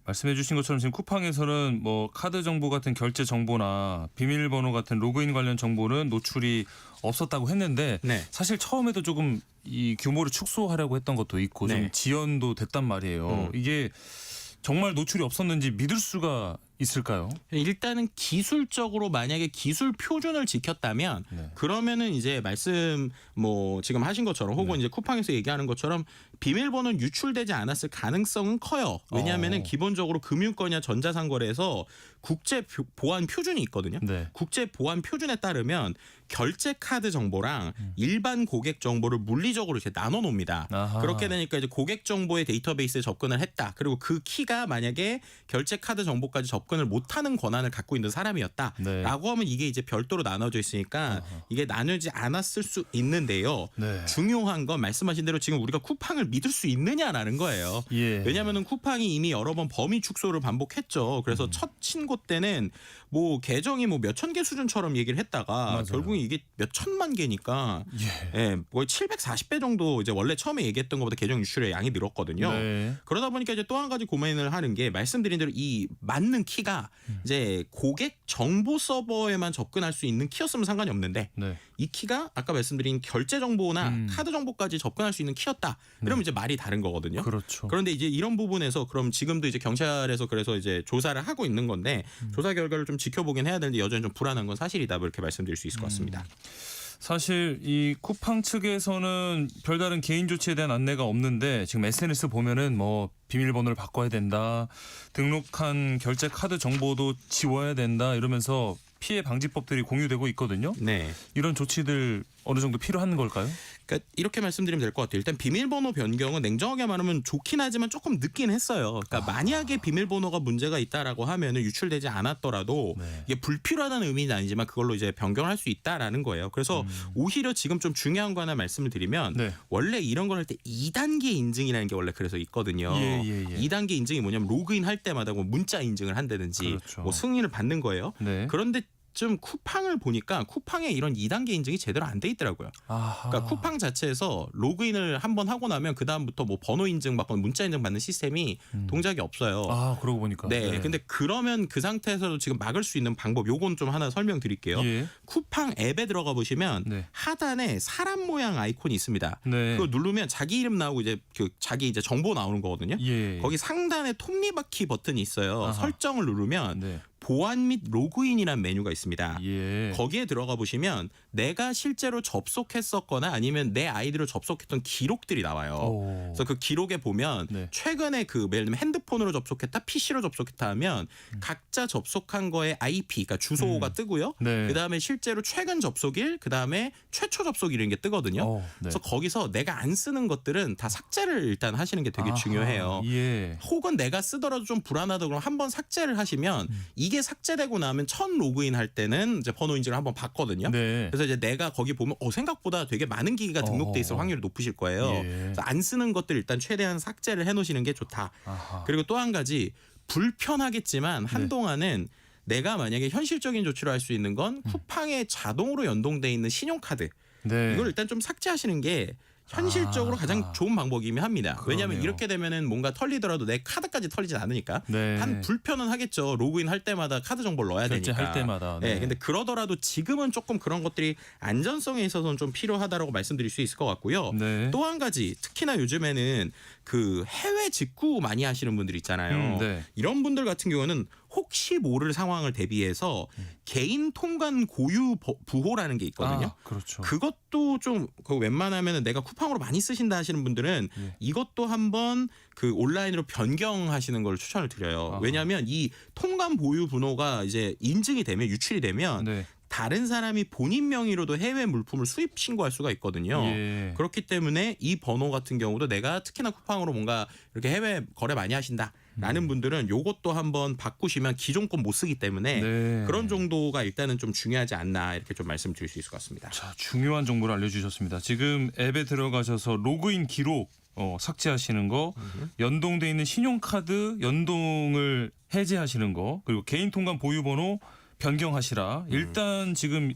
말씀해주신 것처럼 지금 쿠팡에서는 뭐 카드 정보 같은 결제 정보나 비밀번호 같은 로그인 관련 정보는 노출이 없었다고 했는데 네. 사실 처음에도 조금 이 규모를 축소하려고 했던 것도 있고 네. 좀 지연도 됐단 말이에요. 이게 정말 노출이 없었는지 믿을 수가 있을까요? 일단은 기술적으로 만약에 기술 표준을 지켰다면 네. 그러면은 이제 말씀 뭐 지금 하신 것처럼 혹은 이제 쿠팡에서 얘기하는 것처럼 비밀번호는 유출되지 않았을 가능성은 커요. 왜냐하면은 기본적으로 금융권이나 전자상거래에서 국제 보안 표준이 있거든요. 네. 국제 보안 표준에 따르면 결제 카드 정보랑 일반 고객 정보를 물리적으로 이제 나눠 놓습니다. 아하. 그렇게 되니까 이제 고객 정보의 데이터베이스에 접근을 했다. 그리고 그 키가 만약에 결제 카드 정보까지 접근을 못하는 권한을 갖고 있는 사람이었다라고 네. 하면 이게 이제 별도로 나눠져 있으니까 이게 나누지 않았을 수 있는데요. 네. 중요한 건 말씀하신 대로 지금 우리가 쿠팡을 믿을 수 있느냐라는 거예요. 예. 왜냐하면 쿠팡이 이미 여러 번 범위 축소를 반복했죠. 그래서 첫 신고 때는 뭐 계정이 뭐 몇천 개 수준처럼 얘기를 했다가 맞아요. 결국은 이게 몇 천만 개니까 예, 거의 740배 정도 이제 원래 처음에 얘기했던 것보다 계정 유출의 양이 늘었거든요. 네. 그러다 보니까 이제 또 한 가지 고민을 하는 게 말씀드린 대로 이 맞는 키가 이제 고객 정보 서버에만 접근할 수 있는 키였으면 상관이 없는데 네. 이 키가 아까 말씀드린 결제 정보나 카드 정보까지 접근할 수 있는 키였다. 그러면 이제 말이 다른 거거든요. 그렇죠. 그런데 이제 이런 부분에서 그럼 지금도 이제 경찰에서 그래서 이제 조사를 하고 있는 건데 조사 결과를 좀 지켜보긴 해야 되는데 여전히 좀 불안한 건 사실이다. 이렇게 말씀드릴 수 있을 것 같습니다. 사실 이 쿠팡 측에서는 별다른 개인 조치에 대한 안내가 없는데 지금 SNS 보면은 뭐 비밀번호를 바꿔야 된다, 등록한 결제 카드 정보도 지워야 된다 이러면서 피해 방지법들이 공유되고 있거든요. 네. 이런 조치들 어느 정도 필요한 걸까요? 그러니까 이렇게 말씀드리면 될 것 같아요. 일단 비밀번호 변경은 냉정하게 말하면 좋긴 하지만 조금 늦긴 했어요. 그러니까 만약에 비밀번호가 문제가 있다라고 하면 유출되지 않았더라도 네. 이게 불필요하다는 의미는 아니지만 그걸로 이제 변경할 수 있다라는 거예요. 그래서 오히려 지금 좀 중요한 거 하나 말씀을 드리면 네. 원래 이런 걸 할 때 2단계 인증이라는 게 원래 그래서 있거든요. 예. 2단계 인증이 뭐냐면 로그인 할 때마다 뭐 문자 인증을 한다든지 그렇죠. 뭐 승인을 받는 거예요. 네. 그런데 좀 쿠팡을 보니까 쿠팡에 이런 2단계 인증이 제대로 안 돼 있더라고요. 아하. 그러니까 쿠팡 자체에서 로그인을 한번 하고 나면 그 다음부터 뭐 번호 인증 받거나 문자 인증 받는 시스템이 동작이 없어요. 아, 그러고 보니까. 네, 근데 그러면 그 상태에서도 지금 막을 수 있는 방법 요건 좀 하나 설명드릴게요. 예. 쿠팡 앱에 들어가 보시면 네. 하단에 사람 모양 아이콘이 있습니다. 네. 그걸 누르면 자기 이름 나오고 이제 그 자기 이제 정보 나오는 거거든요. 예. 거기 상단에 톱니바퀴 버튼이 있어요. 아하. 설정을 누르면 네. 보안 및 로그인이라는 메뉴가 있습니다. 예. 거기에 들어가 보시면 내가 실제로 접속했었거나 아니면 내 아이디로 접속했던 기록들이 나와요. 오. 그래서 그 기록에 보면 네. 최근에 그 예를 들면 핸드폰으로 접속했다, PC로 접속했다 하면 각자 접속한 거에 IP, 그러니까 주소가 뜨고요. 네. 그다음에 실제로 최근 접속일, 그다음에 최초 접속일 이런 게 뜨거든요. 네. 그래서 거기서 내가 안 쓰는 것들은 다 삭제를 일단 하시는 게 되게 아하. 중요해요. 예. 혹은 내가 쓰더라도 좀 불안하다 그러면 한번 삭제를 하시면 이게 삭제되고 나면 첫 로그인 할 때는 이제 번호 인증을 한번 받거든요. 네. 그래서 이제 내가 거기 보면 생각보다 되게 많은 기기가 등록돼 있을 확률이 높으실 거예요. 예. 그래서 안 쓰는 것들 일단 최대한 삭제를 해놓으시는 게 좋다. 아하. 그리고 또 한 가지 불편하겠지만 한동안은 내가 만약에 현실적인 조치로 할 수 있는 건 쿠팡에 자동으로 연동돼 있는 신용카드 네. 이걸 일단 좀 삭제하시는 게 현실적으로 가장 좋은 방법이긴 합니다. 왜냐하면 그러네요. 이렇게 되면은 뭔가 털리더라도 내 카드까지 털리진 않으니까 네. 한 불편은 하겠죠. 로그인 할 때마다 카드 정보를 넣어야 되니까. 결제할 때마다. 네. 근데 그러더라도 지금은 조금 그런 것들이 안전성에 있어서는 좀 필요하다라고 말씀드릴 수 있을 것 같고요. 네. 또 한 가지 특히나 요즘에는 그 해외 직구 많이 하시는 분들 있잖아요. 네. 이런 분들 같은 경우는 혹시 모를 상황을 대비해서 개인 통관 고유 부호라는 게 있거든요. 아, 그렇죠. 그것도 좀 웬만하면 내가 쿠팡으로 많이 쓰신다 하시는 분들은 예. 이것도 한번 그 온라인으로 변경하시는 걸 추천을 드려요. 아하. 왜냐하면 이 통관 보유 번호가 이제 인증이 되면 유출이 되면 네. 다른 사람이 본인 명의로도 해외 물품을 수입 신고할 수가 있거든요. 예. 그렇기 때문에 이 번호 같은 경우도 내가 특히나 쿠팡으로 뭔가 이렇게 해외 거래 많이 하신다라는 분들은 요것도 한번 바꾸시면 기존 건 못 쓰기 때문에 네. 그런 정도가 일단은 좀 중요하지 않나 이렇게 좀 말씀드릴 수 있을 것 같습니다. 자, 중요한 정보를 알려주셨습니다. 지금 앱에 들어가셔서 로그인 기록 삭제하시는 거, 연동돼 있는 신용카드 연동을 해제하시는 거, 그리고 개인 통관 보유번호 변경하시라. 일단 지금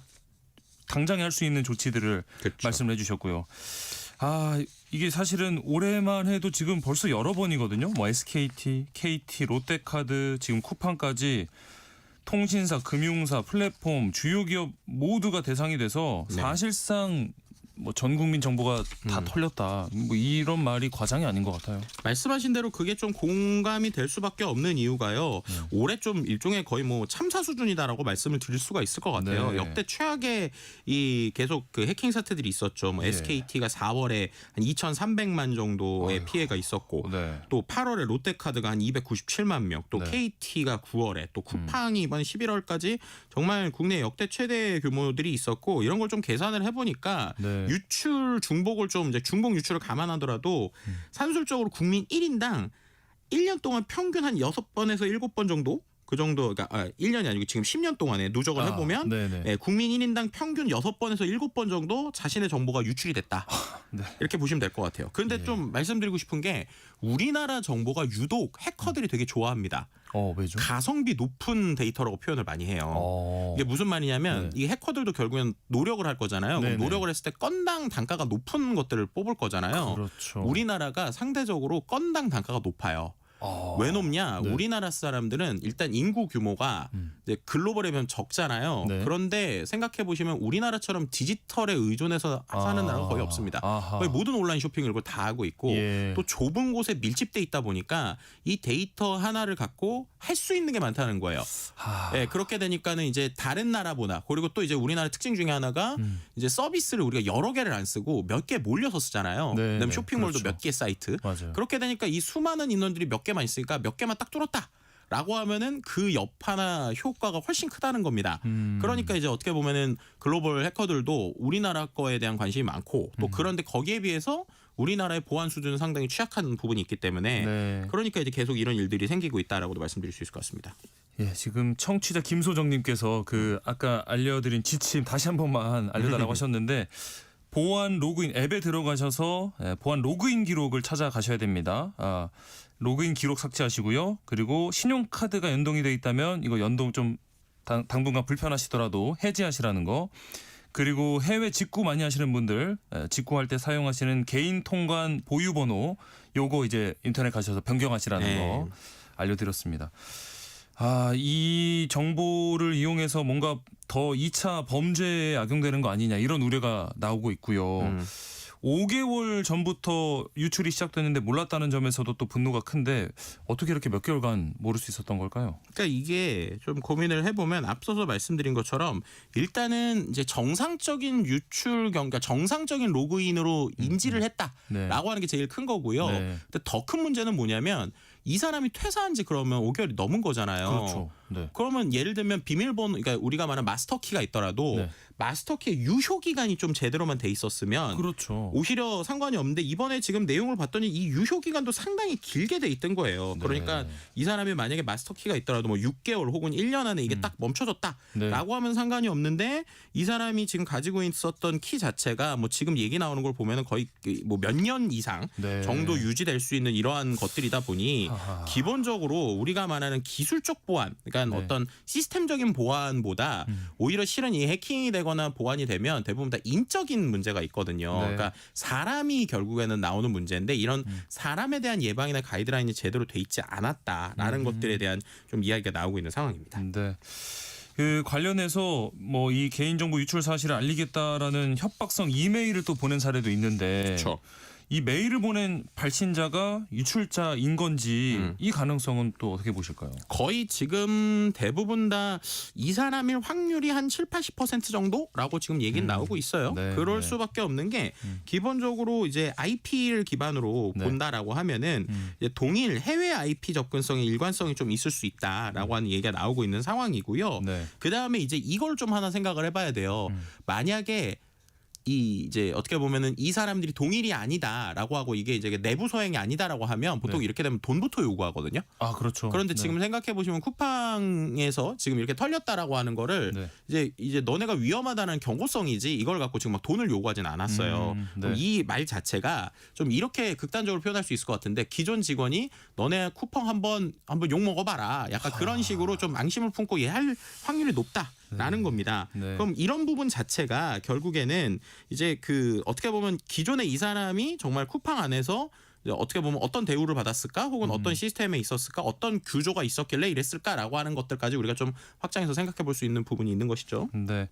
당장에 할 수 있는 조치들을 그렇죠. 말씀을 해주셨고요. 아, 이게 사실은 올해만 해도 지금 벌써 여러 번이거든요. 뭐 SKT, KT, 롯데카드, 지금 쿠팡까지 통신사, 금융사, 플랫폼, 주요 기업 모두가 대상이 돼서 네. 사실상 뭐 전 국민 정보가 다 털렸다. 뭐 이런 말이 과장이 아닌 것 같아요. 말씀하신 대로 그게 좀 공감이 될 수밖에 없는 이유가요. 올해 좀 일종의 거의 뭐 참사 수준이다라고 말씀을 드릴 수가 있을 것 같아요. 네. 역대 최악의 이 계속 그 해킹 사태들이 있었죠. 뭐 예. SKT가 4월에 한 2,300만 정도의 피해가 있었고 네. 또 8월에 롯데카드가 한 297만 명, 또 네. KT가 9월에 또 쿠팡이 이번 11월까지 정말 국내 역대 최대 규모들이 있었고 이런 걸 좀 계산을 해보니까 네. 유출 중복을 좀 이제 중복 유출을 감안하더라도 산술적으로 국민 1인당 1년 동안 평균 한 6번에서 7번 정도 그 정도 그러니까 1년이 아니고 지금 10년 동안에 누적을 해보면 네네. 예, 국민 1인당 평균 6번에서 7번 정도 자신의 정보가 유출이 됐다. 네. 이렇게 보시면 될 것 같아요. 그런데 좀 말씀드리고 싶은 게 우리나라 정보가 유독 해커들이 되게 좋아합니다. 왜죠? 가성비 높은 데이터라고 표현을 많이 해요. 이게 무슨 말이냐면 이 해커들도 결국엔 노력을 할 거잖아요. 그럼 네네. 노력을 했을 때 건당 단가가 높은 것들을 뽑을 거잖아요. 그렇죠. 우리나라가 상대적으로 건당 단가가 높아요. 왜 높냐? 네. 우리나라 사람들은 일단 인구 규모가 이제 글로벌에 비하면 적잖아요. 네. 그런데 생각해 보시면 우리나라처럼 디지털에 의존해서 사는 나라가 거의 없습니다. 아하. 거의 모든 온라인 쇼핑을 이걸 다 하고 있고 예. 또 좁은 곳에 밀집돼 있다 보니까 이 데이터 하나를 갖고 할 수 있는 게 많다는 거예요. 예, 그렇게 되니까는 이제 다른 나라보다 그리고 또 이제 우리나라 특징 중에 하나가 이제 서비스를 우리가 여러 개를 안 쓰고 몇 개 몰려서 쓰잖아요. 네, 그다음에 네, 쇼핑몰도 그렇죠. 몇 개 사이트. 맞아요. 그렇게 되니까 이 수많은 인원들이 몇 개만 있으니까 몇 개만 딱 뚫었다. 라고 하면은 그 여파나 효과가 훨씬 크다는 겁니다. 그러니까 이제 어떻게 보면은 글로벌 해커들도 우리나라 거에 대한 관심이 많고 또 그런데 거기에 비해서 우리나라의 보안 수준은 상당히 취약한 부분이 있기 때문에 네. 그러니까 이제 계속 이런 일들이 생기고 있다라고도 말씀드릴 수 있을 것 같습니다. 예, 지금 청취자 김소정님께서 그 아까 알려드린 지침 다시 한 번만 알려달라고 하셨는데 보안 로그인 앱에 들어가셔서 보안 로그인 기록을 찾아가셔야 됩니다. 로그인 기록 삭제하시고요. 그리고 신용카드가 연동이 돼 있다면 이거 연동 좀 당분간 불편하시더라도 해지하시라는 거. 그리고 해외 직구 많이 하시는 분들 직구할 때 사용하시는 개인 통관 보유 번호 요거 이제 인터넷 가셔서 변경하시라는 네. 거 알려드렸습니다. 이 정보를 이용해서 뭔가 더 2차 범죄에 악용되는 거 아니냐 이런 우려가 나오고 있고요. 5개월 전부터 유출이 시작됐는데 몰랐다는 점에서도 또 분노가 큰데 어떻게 이렇게 몇 개월간 모를 수 있었던 걸까요? 그러니까 이게 좀 고민을 해보면 앞서서 말씀드린 것처럼 일단은 이제 정상적인 유출 그러니까 정상적인 로그인으로 인지를 했다라고 네. 하는 게 제일 큰 거고요. 네. 근데 더 큰 문제는 뭐냐면 이 사람이 퇴사한 지 그러면 5개월이 넘은 거잖아요. 그렇죠. 네. 그러면 예를 들면 비밀번호, 그러니까 우리가 말하는 마스터키가 있더라도 네. 마스터키의 유효 기간이 좀 제대로만 돼 있었으면 그렇죠. 오히려 상관이 없는데 이번에 지금 내용을 봤더니 이 유효 기간도 상당히 길게 돼 있던 거예요. 그러니까 네. 이 사람이 만약에 마스터키가 있더라도 뭐 6개월 혹은 1년 안에 이게 딱 멈춰졌다라고 네. 하면 상관이 없는데 이 사람이 지금 가지고 있었던 키 자체가 뭐 지금 얘기 나오는 걸 보면은 거의 뭐 몇 년 이상 네. 정도 유지될 수 있는 이러한 것들이다 보니 아하. 기본적으로 우리가 말하는 기술적 보안, 그러니까 네. 어떤 시스템적인 보안보다 오히려 실은 이 해킹이 되거나 보안이 되면 대부분 다 인적인 문제가 있거든요. 네. 그러니까 사람이 결국에는 나오는 문제인데 이런 사람에 대한 예방이나 가이드라인이 제대로 돼 있지 않았다라는 것들에 대한 좀 이야기가 나오고 있는 상황입니다. 네. 그 관련해서 뭐 이 개인정보 유출 사실을 알리겠다라는 협박성 이메일을 또 보낸 사례도 있는데 그렇죠. 이 메일을 보낸 발신자가 유출자인 건지 이 가능성은 또 어떻게 보실까요? 거의 지금 대부분 다 이 사람일 확률이 한 7, 80% 정도라고 지금 얘기는 나오고 있어요. 네, 그럴 네. 수밖에 없는 게 기본적으로 이제 IP를 기반으로 네. 본다라고 하면은 이제 동일 해외 IP 접근성의 일관성이 좀 있을 수 있다라고 하는 얘기가 나오고 있는 상황이고요. 네. 그다음에 이제 이걸 좀 하나 생각을 해봐야 돼요. 만약에 이 이제 어떻게 보면은 이 사람들이 동일이 아니다라고 하고 이게 이제 내부 소행이 아니다라고 하면 보통 네. 이렇게 되면 돈부터 요구하거든요. 아 그렇죠. 그런데 네. 지금 생각해 보시면 쿠팡에서 지금 이렇게 털렸다라고 하는 거를 네. 이제 너네가 위험하다는 경고성이지 이걸 갖고 지금 막 돈을 요구하진 않았어요. 네. 이 말 자체가 좀 이렇게 극단적으로 표현할 수 있을 것 같은데 기존 직원이 너네 쿠팡 한번 욕 먹어봐라. 약간 그런 식으로 좀 앙심을 품고 할 확률이 높다라는 겁니다. 네. 그럼 이런 부분 자체가 결국에는 이제 그 어떻게 보면 기존에 이 사람이 정말 쿠팡 안에서 어떻게 보면 어떤 대우를 받았을까 혹은 어떤 시스템에 있었을까 어떤 규조가 있었길래 이랬을까라고 하는 것들까지 우리가 좀 확장해서 생각해 볼 수 있는 부분이 있는 것이죠. 네.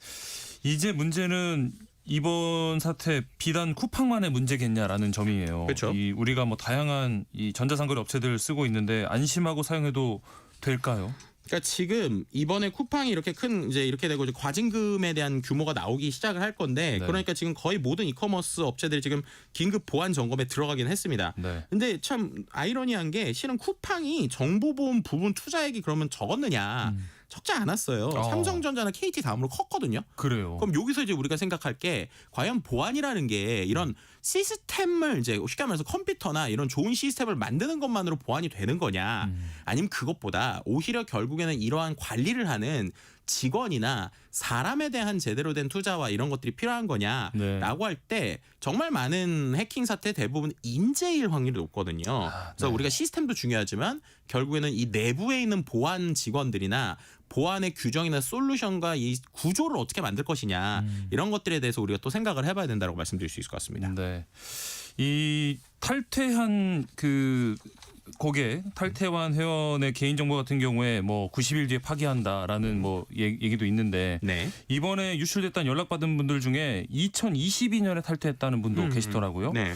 이제 문제는 이번 사태 비단 쿠팡만의 문제겠냐라는 점이에요. 그렇죠. 이 우리가 뭐 다양한 이 전자상거래 업체들 쓰고 있는데 안심하고 사용해도 될까요? 그러니까 지금 이번에 쿠팡이 이렇게 큰 이제 이렇게 되고 이제 과징금에 대한 규모가 나오기 시작을 할 건데 네. 그러니까 지금 거의 모든 이커머스 업체들이 지금 긴급 보안 점검에 들어가긴 했습니다. 네. 근데 참 아이러니한 게 실은 쿠팡이 정보보험 부분 투자액이 그러면 적었느냐? 적지 않았어요. 삼성전자나 KT 다음으로 컸거든요. 그래요. 그럼 여기서 이제 우리가 생각할 게 과연 보안이라는 게 이런 시스템을 이제 쉽게 말해서 컴퓨터나 이런 좋은 시스템을 만드는 것만으로 보안이 되는 거냐 아니면 그것보다 오히려 결국에는 이러한 관리를 하는 직원이나 사람에 대한 제대로 된 투자와 이런 것들이 필요한 거냐라고 네. 할 때 정말 많은 해킹 사태 대부분 인재일 확률이 높거든요. 그래서 네. 우리가 시스템도 중요하지만 결국에는 이 내부에 있는 보안 직원들이나 보안의 규정이나 솔루션과 이 구조를 어떻게 만들 것이냐 이런 것들에 대해서 우리가 또 생각을 해봐야 된다고 말씀드릴 수 있을 것 같습니다. 네. 이 탈퇴한 그 고객 탈퇴한 회원의 개인정보 같은 경우에 뭐 90일 뒤에 파기한다라는 뭐 얘기도 있는데 네. 이번에 유출됐다는 연락받은 분들 중에 2022년에 탈퇴했다는 분도 계시더라고요. 네.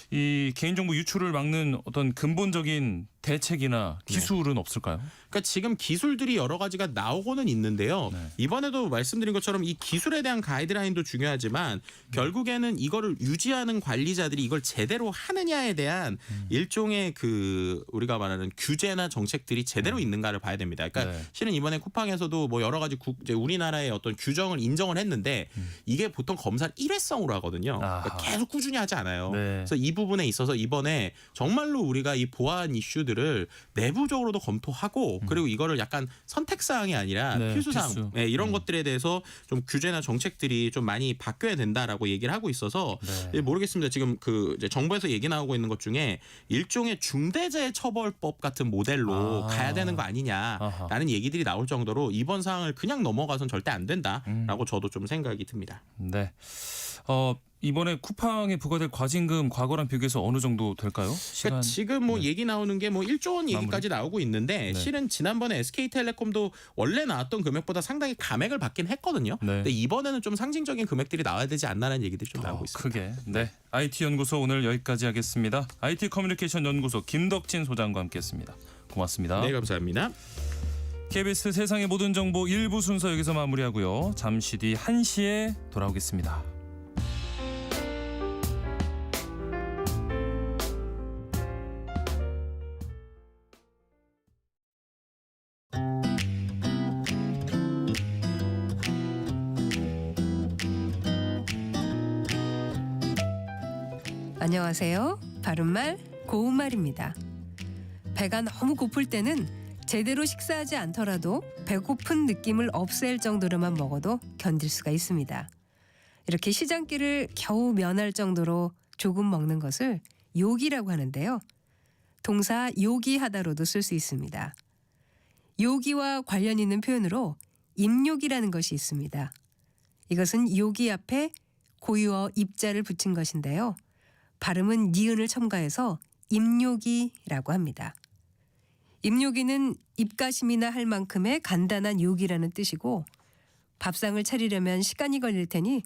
이 개인정보 유출을 막는 어떤 근본적인 대책이나 기술은 없을까요? 그러니까 지금 기술들이 여러 가지가 나오고는 있는데요. 네. 이번에도 말씀드린 것처럼 이 기술에 대한 가이드라인도 중요하지만 결국에는 이거를 유지하는 관리자들이 이걸 제대로 하느냐에 대한 일종의 그 우리가 말하는 규제나 정책들이 제대로 있는가를 봐야 됩니다. 그러니까 네. 실은 이번에 쿠팡에서도 뭐 여러 가지 이제 우리나라의 어떤 규정을 인정을 했는데 이게 보통 검사를 일회성으로 하거든요. 그러니까 아하. 계속 꾸준히 하지 않아요. 네. 그래서 이 부분에 있어서 이번에 정말로 우리가 이 보안 이슈들 부분들을 내부적으로도 검토하고 그리고 이거를 약간 선택사항이 아니라 네, 필수사항 필수. 이런 것들에 대해서 좀 규제나 정책들이 좀 많이 바뀌어야 된다라고 얘기를 하고 있어서 네. 모르겠습니다. 지금 그 이제 정부에서 얘기 나오고 있는 것 중에 일종의 중대재해처벌법 같은 모델로 가야 되는 거 아니냐라는 아하. 얘기들이 나올 정도로 이번 사항을 그냥 넘어가선 절대 안 된다라고 저도 좀 생각이 듭니다. 네. 이번에 쿠팡에 부과될 과징금 과거랑 비교해서 어느 정도 될까요? 그러니까 시간. 지금 뭐 얘기 나오는 게 뭐 1조 원 얘기까지 나오고 있는데 네. 실은 지난번에 SK텔레콤도 원래 나왔던 금액보다 상당히 감액을 받긴 했거든요. 네. 근데 이번에는 좀 상징적인 금액들이 나와야 되지 않나라는 얘기들이 좀 나오고 있습니다. 크게. 네. IT 연구소 오늘 여기까지 하겠습니다. IT 커뮤니케이션 연구소 김덕진 소장과 함께했습니다. 고맙습니다. 네, 감사합니다. KBS 세상의 모든 정보 1부 순서 여기서 마무리하고요. 잠시 뒤 1시에 돌아오겠습니다. 안녕하세요. 바른말 고운말입니다. 배가 너무 고플 때는 제대로 식사하지 않더라도 배고픈 느낌을 없앨 정도로만 먹어도 견딜 수가 있습니다. 이렇게 시장기를 겨우 면할 정도로 조금 먹는 것을 요기라고 하는데요. 동사 요기하다로도 쓸 수 있습니다. 요기와 관련 있는 표현으로 입요기라는 것이 있습니다. 이것은 요기 앞에 고유어 입자를 붙인 것인데요. 발음은 니은을 첨가해서 입요기라고 합니다. 입요기는 입가심이나 할 만큼의 간단한 요기라는 뜻이고 밥상을 차리려면 시간이 걸릴 테니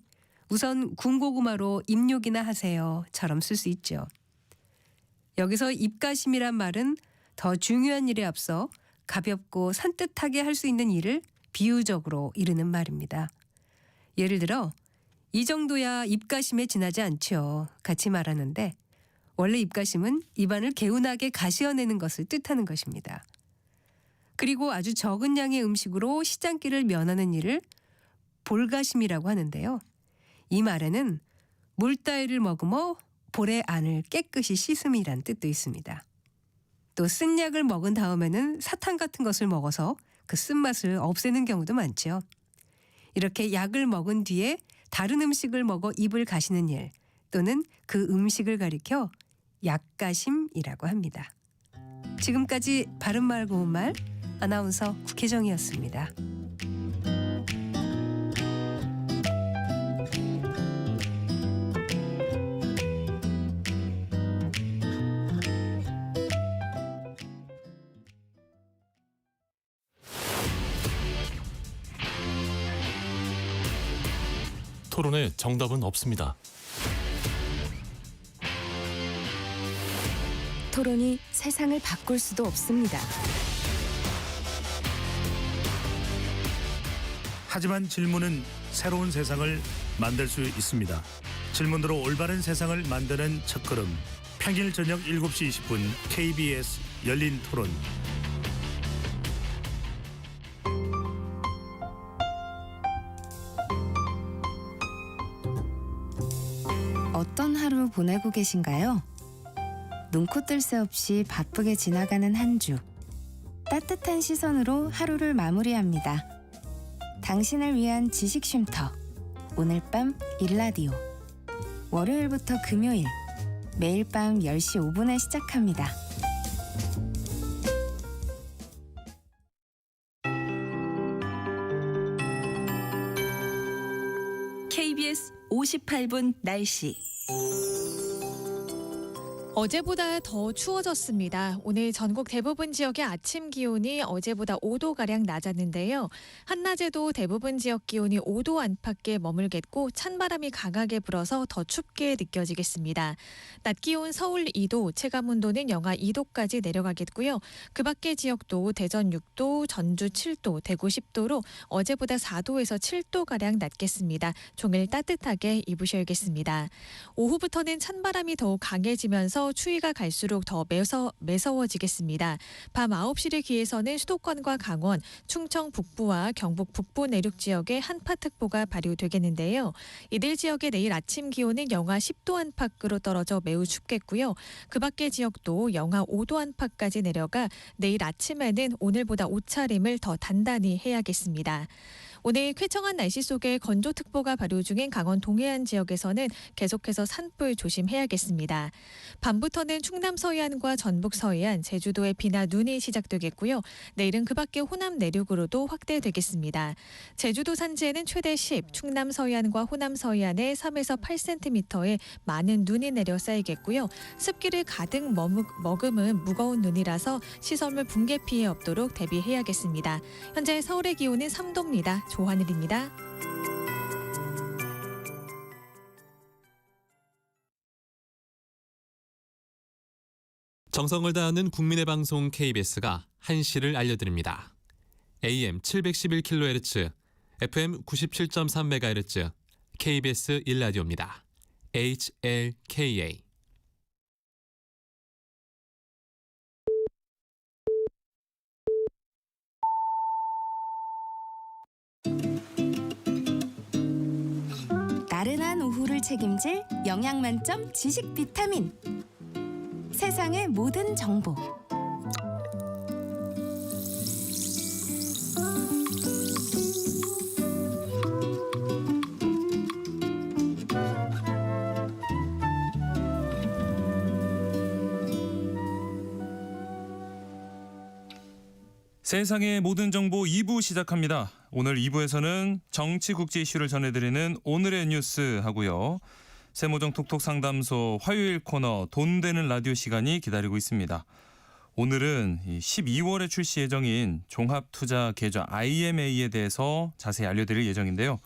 우선 군고구마로 입요기나 하세요처럼 쓸 수 있죠. 여기서 입가심이란 말은 더 중요한 일에 앞서 가볍고 산뜻하게 할 수 있는 일을 비유적으로 이르는 말입니다. 예를 들어 이 정도야 입가심에 지나지 않죠. 같이 말하는데 원래 입가심은 입안을 개운하게 가시어내는 것을 뜻하는 것입니다. 그리고 아주 적은 양의 음식으로 시장기를 면하는 일을 볼가심이라고 하는데요. 이 말에는 물따위를 머금어 볼의 안을 깨끗이 씻음이란 뜻도 있습니다. 또 쓴 약을 먹은 다음에는 사탕 같은 것을 먹어서 그 쓴맛을 없애는 경우도 많죠. 이렇게 약을 먹은 뒤에 다른 음식을 먹어 입을 가시는 일 또는 그 음식을 가리켜 약가심이라고 합니다. 지금까지 바른말 고운말 아나운서 국혜정이었습니다. 토론에 정답은 없습니다. 토론이 세상을 바꿀 수도 없습니다. 하지만 질문은 새로운 세상을 만들 수 있습니다. 질문으로 올바른 세상을 만드는 첫걸음. 평일 저녁 7시 20분 KBS 열린 토론. 어떤 하루 보내고 계신가요? 눈코 뜰 새 없이 바쁘게 지나가는 한 주. 따뜻한 시선으로 하루를 마무리합니다. 당신을 위한 지식 쉼터. 오늘 밤 일라디오. 월요일부터 금요일. 매일 밤 10시 5분에 시작합니다. KBS 58분 날씨. 어제보다 더 추워졌습니다. 오늘 전국 대부분 지역의 아침 기온이 어제보다 5도가량 낮았는데요. 한낮에도 대부분 지역 기온이 5도 안팎에 머물겠고 찬바람이 강하게 불어서 더 춥게 느껴지겠습니다. 낮 기온 서울 2도, 체감온도는 영하 2도까지 내려가겠고요. 그 밖의 지역도 대전 6도, 전주 7도, 대구 10도로 어제보다 4도에서 7도가량 낮겠습니다. 종일 따뜻하게 입으셔야겠습니다. 오후부터는 찬바람이 더욱 강해지면서 오후부터 추위가 갈수록 더 매서워지겠습니다. 밤 9시를 기해서는 수도권과 강원, 충청 북부와 경북 북부 내륙 지역에 한파특보가 발효되겠는데요. 이들 지역의 내일 아침 기온은 영하 10도 안팎으로 떨어져 매우 춥겠고요. 그 밖의 지역도 영하 5도 안팎까지 내려가 내일 아침에는 오늘보다 옷차림을 더 단단히 해야겠습니다. 오늘 쾌청한 날씨 속에 건조특보가 발효 중인 강원 동해안 지역에서는 계속해서 산불 조심해야겠습니다. 밤부터는 충남 서해안과 전북 서해안, 제주도에 비나 눈이 시작되겠고요. 내일은 그 밖에 호남 내륙으로도 확대되겠습니다. 제주도 산지에는 최대 10, 충남 서해안과 호남 서해안에 3에서 8cm의 많은 눈이 내려 쌓이겠고요. 습기를 가득 머금은 무거운 눈이라서 시설물 붕괴 피해 없도록 대비해야겠습니다. 현재 서울의 기온은 3도입니다. 조하늘입니다. 정성을 다하는 국민의 방송 KBS가 한시를 알려드립니다. AM 711kHz, FM 97.3MHz, KBS 1라디오입니다. HLKA. 나른한 오후를 책임질 영양 만점 지식 비타민. 세상의 모든 정보. 세상의 모든 정보 2부 시작합니다. 오늘 2부에서는 정치 국제 이슈를 전해드리는 오늘의 뉴스 하고요. 세모정 톡톡 상담소 화요일 코너 돈 되는 라디오 시간이 기다리고 있습니다. 오늘은 12월에 출시 예정인 종합투자 계좌 IMA에 대해서 자세히 알려드릴 예정인데요.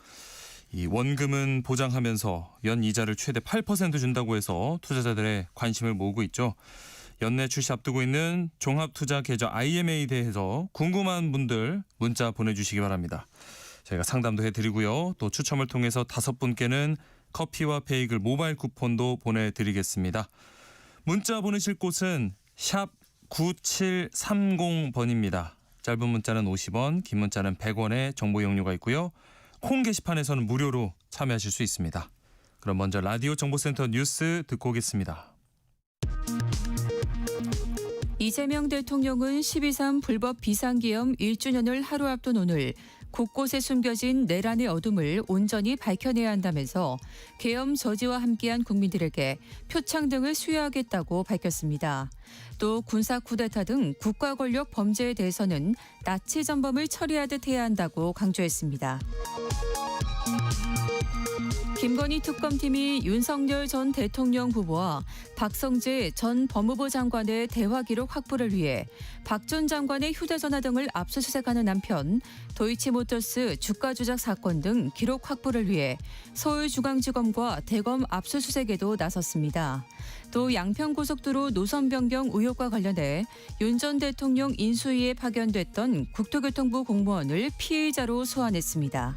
이 원금은 보장하면서 연 이자를 최대 8% 준다고 해서 투자자들의 관심을 모으고 있죠. 연내 출시 앞두고 있는 종합투자 계좌 IMA에 대해서 궁금한 분들 문자 보내주시기 바랍니다. 저희가 상담도 해드리고요. 또 추첨을 통해서 5분께는 커피와 베이글 모바일 쿠폰도 보내드리겠습니다. 문자 보내실 곳은 샵 9730번입니다. 짧은 문자는 50원, 긴 문자는 100원의 정보 이용료가 있고요. 콩 게시판에서는 무료로 참여하실 수 있습니다. 그럼 먼저 라디오 정보센터 뉴스 듣고 오겠습니다. 이재명 대통령은 12.3 불법 비상계엄 1주년을 하루 앞둔 오늘 곳곳에 숨겨진 내란의 어둠을 온전히 밝혀내야 한다면서 계엄 저지와 함께한 국민들에게 표창 등을 수여하겠다고 밝혔습니다. 또 군사 쿠데타 등 국가 권력 범죄에 대해서는 나치 전범을 처리하듯 해야 한다고 강조했습니다. 김건희 특검팀이 윤석열 전 대통령 후보와 박성재 전 법무부 장관의 대화 기록 확보를 위해 박 전 장관의 휴대전화 등을 압수수색하는 한편 도이치모터스 주가 조작 사건 등 기록 확보를 위해 서울중앙지검과 대검 압수수색에도 나섰습니다. 또 양평고속도로 노선 변경 의혹과 관련해 윤 전 대통령 인수위에 파견됐던 국토교통부 공무원을 피의자로 소환했습니다.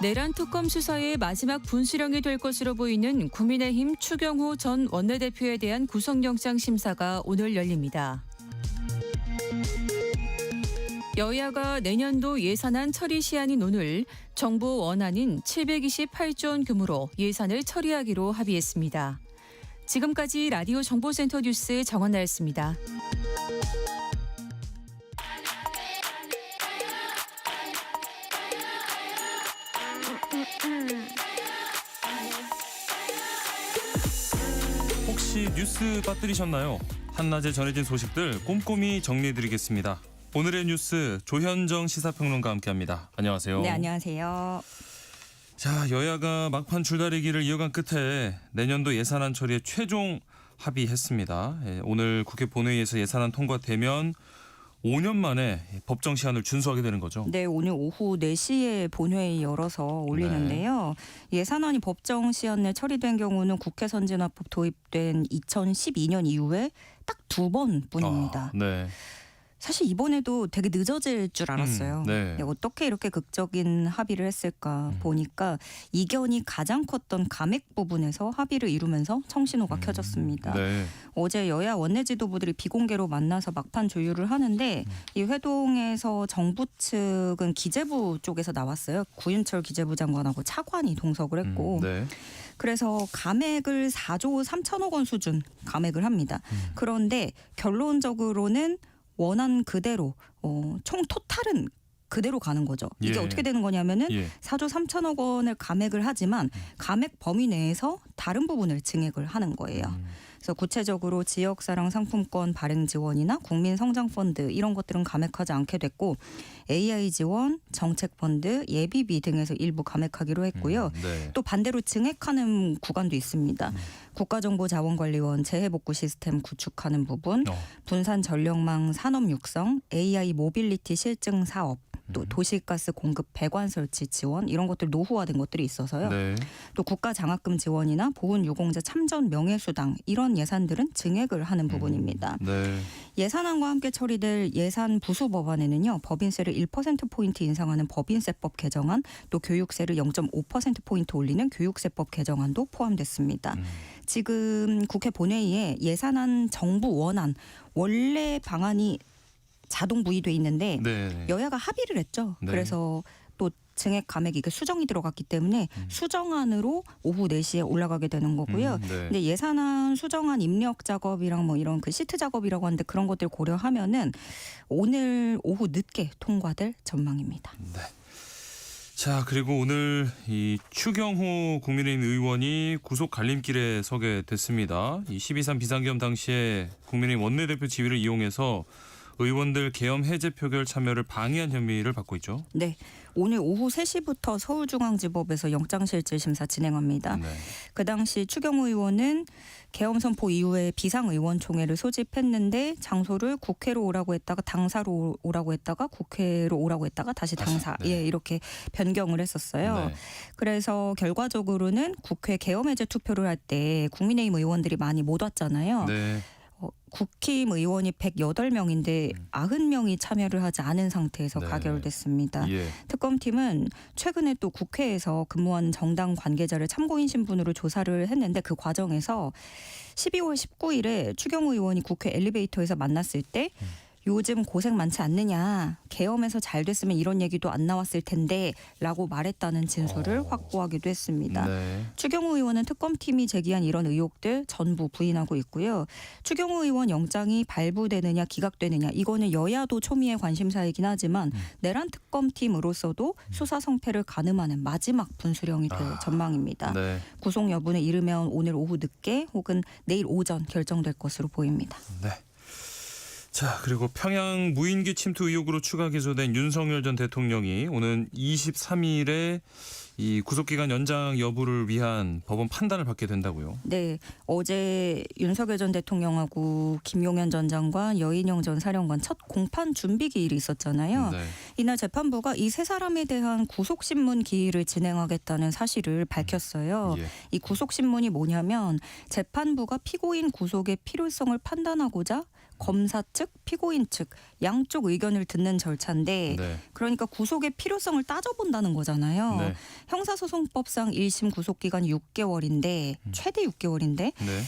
내란 특검 수사의 마지막 분수령이 될 것으로 보이는 국민의힘 추경호 전 원내대표에 대한 구속영장 심사가 오늘 열립니다. 여야가 내년도 예산안 처리 시한인 오늘 정부 원안인 728조 원 규모로 예산을 처리하기로 합의했습니다. 지금까지 라디오 정보센터 뉴스 정원나였습니다. 혹시 뉴스 빠뜨리셨나요? 한낮에 전해진 소식들 꼼꼼히 정리해드리겠습니다. 오늘의 뉴스 조현정 시사평론가와 함께합니다. 안녕하세요. 네, 안녕하세요. 자, 여야가 막판 줄다리기를 이어간 끝에 내년도 예산안 처리에 최종 합의했습니다. 오늘 국회 본회의에서 예산안 통과되면 5년 만에 법정 시한을 준수하게 되는 거죠. 네, 오늘 오후 4시에 본회의 열어서 올리는데요. 네. 예산안이 법정 시한 내 처리된 경우는 국회 선진화법 도입된 2012년 이후에 딱 2번뿐입니다. 네. 사실 이번에도 되게 늦어질 줄 알았어요. 네. 어떻게 이렇게 극적인 합의를 했을까 보니까 이견이 가장 컸던 감액 부분에서 합의를 이루면서 청신호가 켜졌습니다. 네. 어제 여야 원내 지도부들이 비공개로 만나서 막판 조율을 하는데 이 회동에서 정부 측은 기재부 쪽에서 나왔어요. 구윤철 기재부 장관하고 차관이 동석을 했고 네. 그래서 감액을 4조 3천억 원 수준 감액을 합니다. 그런데 결론적으로는 원안 그대로 총 토탈은 그대로 가는 거죠. 이게 예. 어떻게 되는 거냐면은 예. 4조 3천억 원을 감액을 하지만 감액 범위 내에서 다른 부분을 증액을 하는 거예요. 그래서 구체적으로 지역사랑 상품권 발행 지원이나 국민성장펀드 이런 것들은 감액하지 않게 됐고 AI 지원, 정책펀드, 예비비 등에서 일부 감액하기로 했고요. 네. 또 반대로 증액하는 구간도 있습니다. 국가정보자원관리원 재해복구 시스템 구축하는 부분, 분산전력망 산업 육성, AI 모빌리티 실증 사업, 또 도시가스 공급 배관 설치 지원 이런 것들 노후화된 것들이 있어서요. 네. 또 국가 장학금 지원이나 보훈 유공자 참전 명예수당 이런 예산들은 증액을 하는 부분입니다. 네. 예산안과 함께 처리될 예산 부수 법안에는요. 법인세를 1%포인트 인상하는 법인세법 개정안, 또 교육세를 0.5%포인트 올리는 교육세법 개정안도 포함됐습니다. 지금 국회 본회의에 예산안 정부 원안 원래 방안이 자동 부의돼 있는데 네. 여야가 합의를 했죠. 네. 그래서 또 증액 감액이 이게 수정이 들어갔기 때문에 수정안으로 오후 4시에 올라가게 되는 거고요. 네. 근데 예산안 수정안 입력 작업이랑 뭐 이런 그 시트 작업이라고 하는데 그런 것들 고려하면은 오늘 오후 늦게 통과될 전망입니다. 네. 자, 그리고 오늘 이 추경호 국민의힘 의원이 구속 갈림길에 서게 됐습니다. 이 12.3 비상계엄 당시에 국민의힘 원내대표 지위를 이용해서 의원들 계엄 해제 표결 참여를 방해한 혐의를 받고 있죠. 네. 오늘 오후 3시부터 서울중앙지법에서 영장실질심사 진행합니다. 네. 그 당시 추경호 의원은 계엄 선포 이후에 비상의원총회를 소집했는데 장소를 국회로 오라고 했다가 당사로 오라고 했다가 국회로 오라고 했다가 다시 당사 네. 예, 이렇게 변경을 했었어요. 네. 그래서 결과적으로는 국회 계엄 해제 투표를 할 때 국민의힘 의원들이 많이 못 왔잖아요. 네. 국힘 의원이 108명인데 90명이 참여를 하지 않은 상태에서 네. 가결됐습니다. 예. 특검팀은 최근에 또 국회에서 근무하는 정당 관계자를 참고인 신분으로 조사를 했는데 그 과정에서 12월 19일에 추경호 의원이 국회 엘리베이터에서 만났을 때 요즘 고생 많지 않느냐. 계엄에서 잘 됐으면 이런 얘기도 안 나왔을 텐데 라고 말했다는 진술을 확보하기도 했습니다. 네. 추경호 의원은 특검팀이 제기한 이런 의혹들 전부 부인하고 있고요. 추경호 의원 영장이 발부되느냐 기각되느냐 이거는 여야도 초미의 관심사이긴 하지만 내란 특검팀으로서도 수사 성패를 가늠하는 마지막 분수령이 될 전망입니다. 네. 구속 여부는 이르면 오늘 오후 늦게 혹은 내일 오전 결정될 것으로 보입니다. 네. 자, 그리고 평양 무인기 침투 의혹으로 추가 기소된 윤석열 전 대통령이 오는 23일에 이 구속기간 연장 여부를 위한 법원 판단을 받게 된다고요. 네, 어제 윤석열 전 대통령하고 김용현 전 장관, 여인영 전 사령관 첫 공판 준비 기일이 있었잖아요. 네. 이날 재판부가 이 세 사람에 대한 구속신문 기일을 진행하겠다는 사실을 밝혔어요. 예. 이 구속신문이 뭐냐면 재판부가 피고인 구속의 필요성을 판단하고자 검사 측, 피고인 측 양쪽 의견을 듣는 절차인데 네. 그러니까 구속의 필요성을 따져본다는 거잖아요. 네. 형사소송법상 1심 구속기간이 6개월인데 최대 6개월인데 네.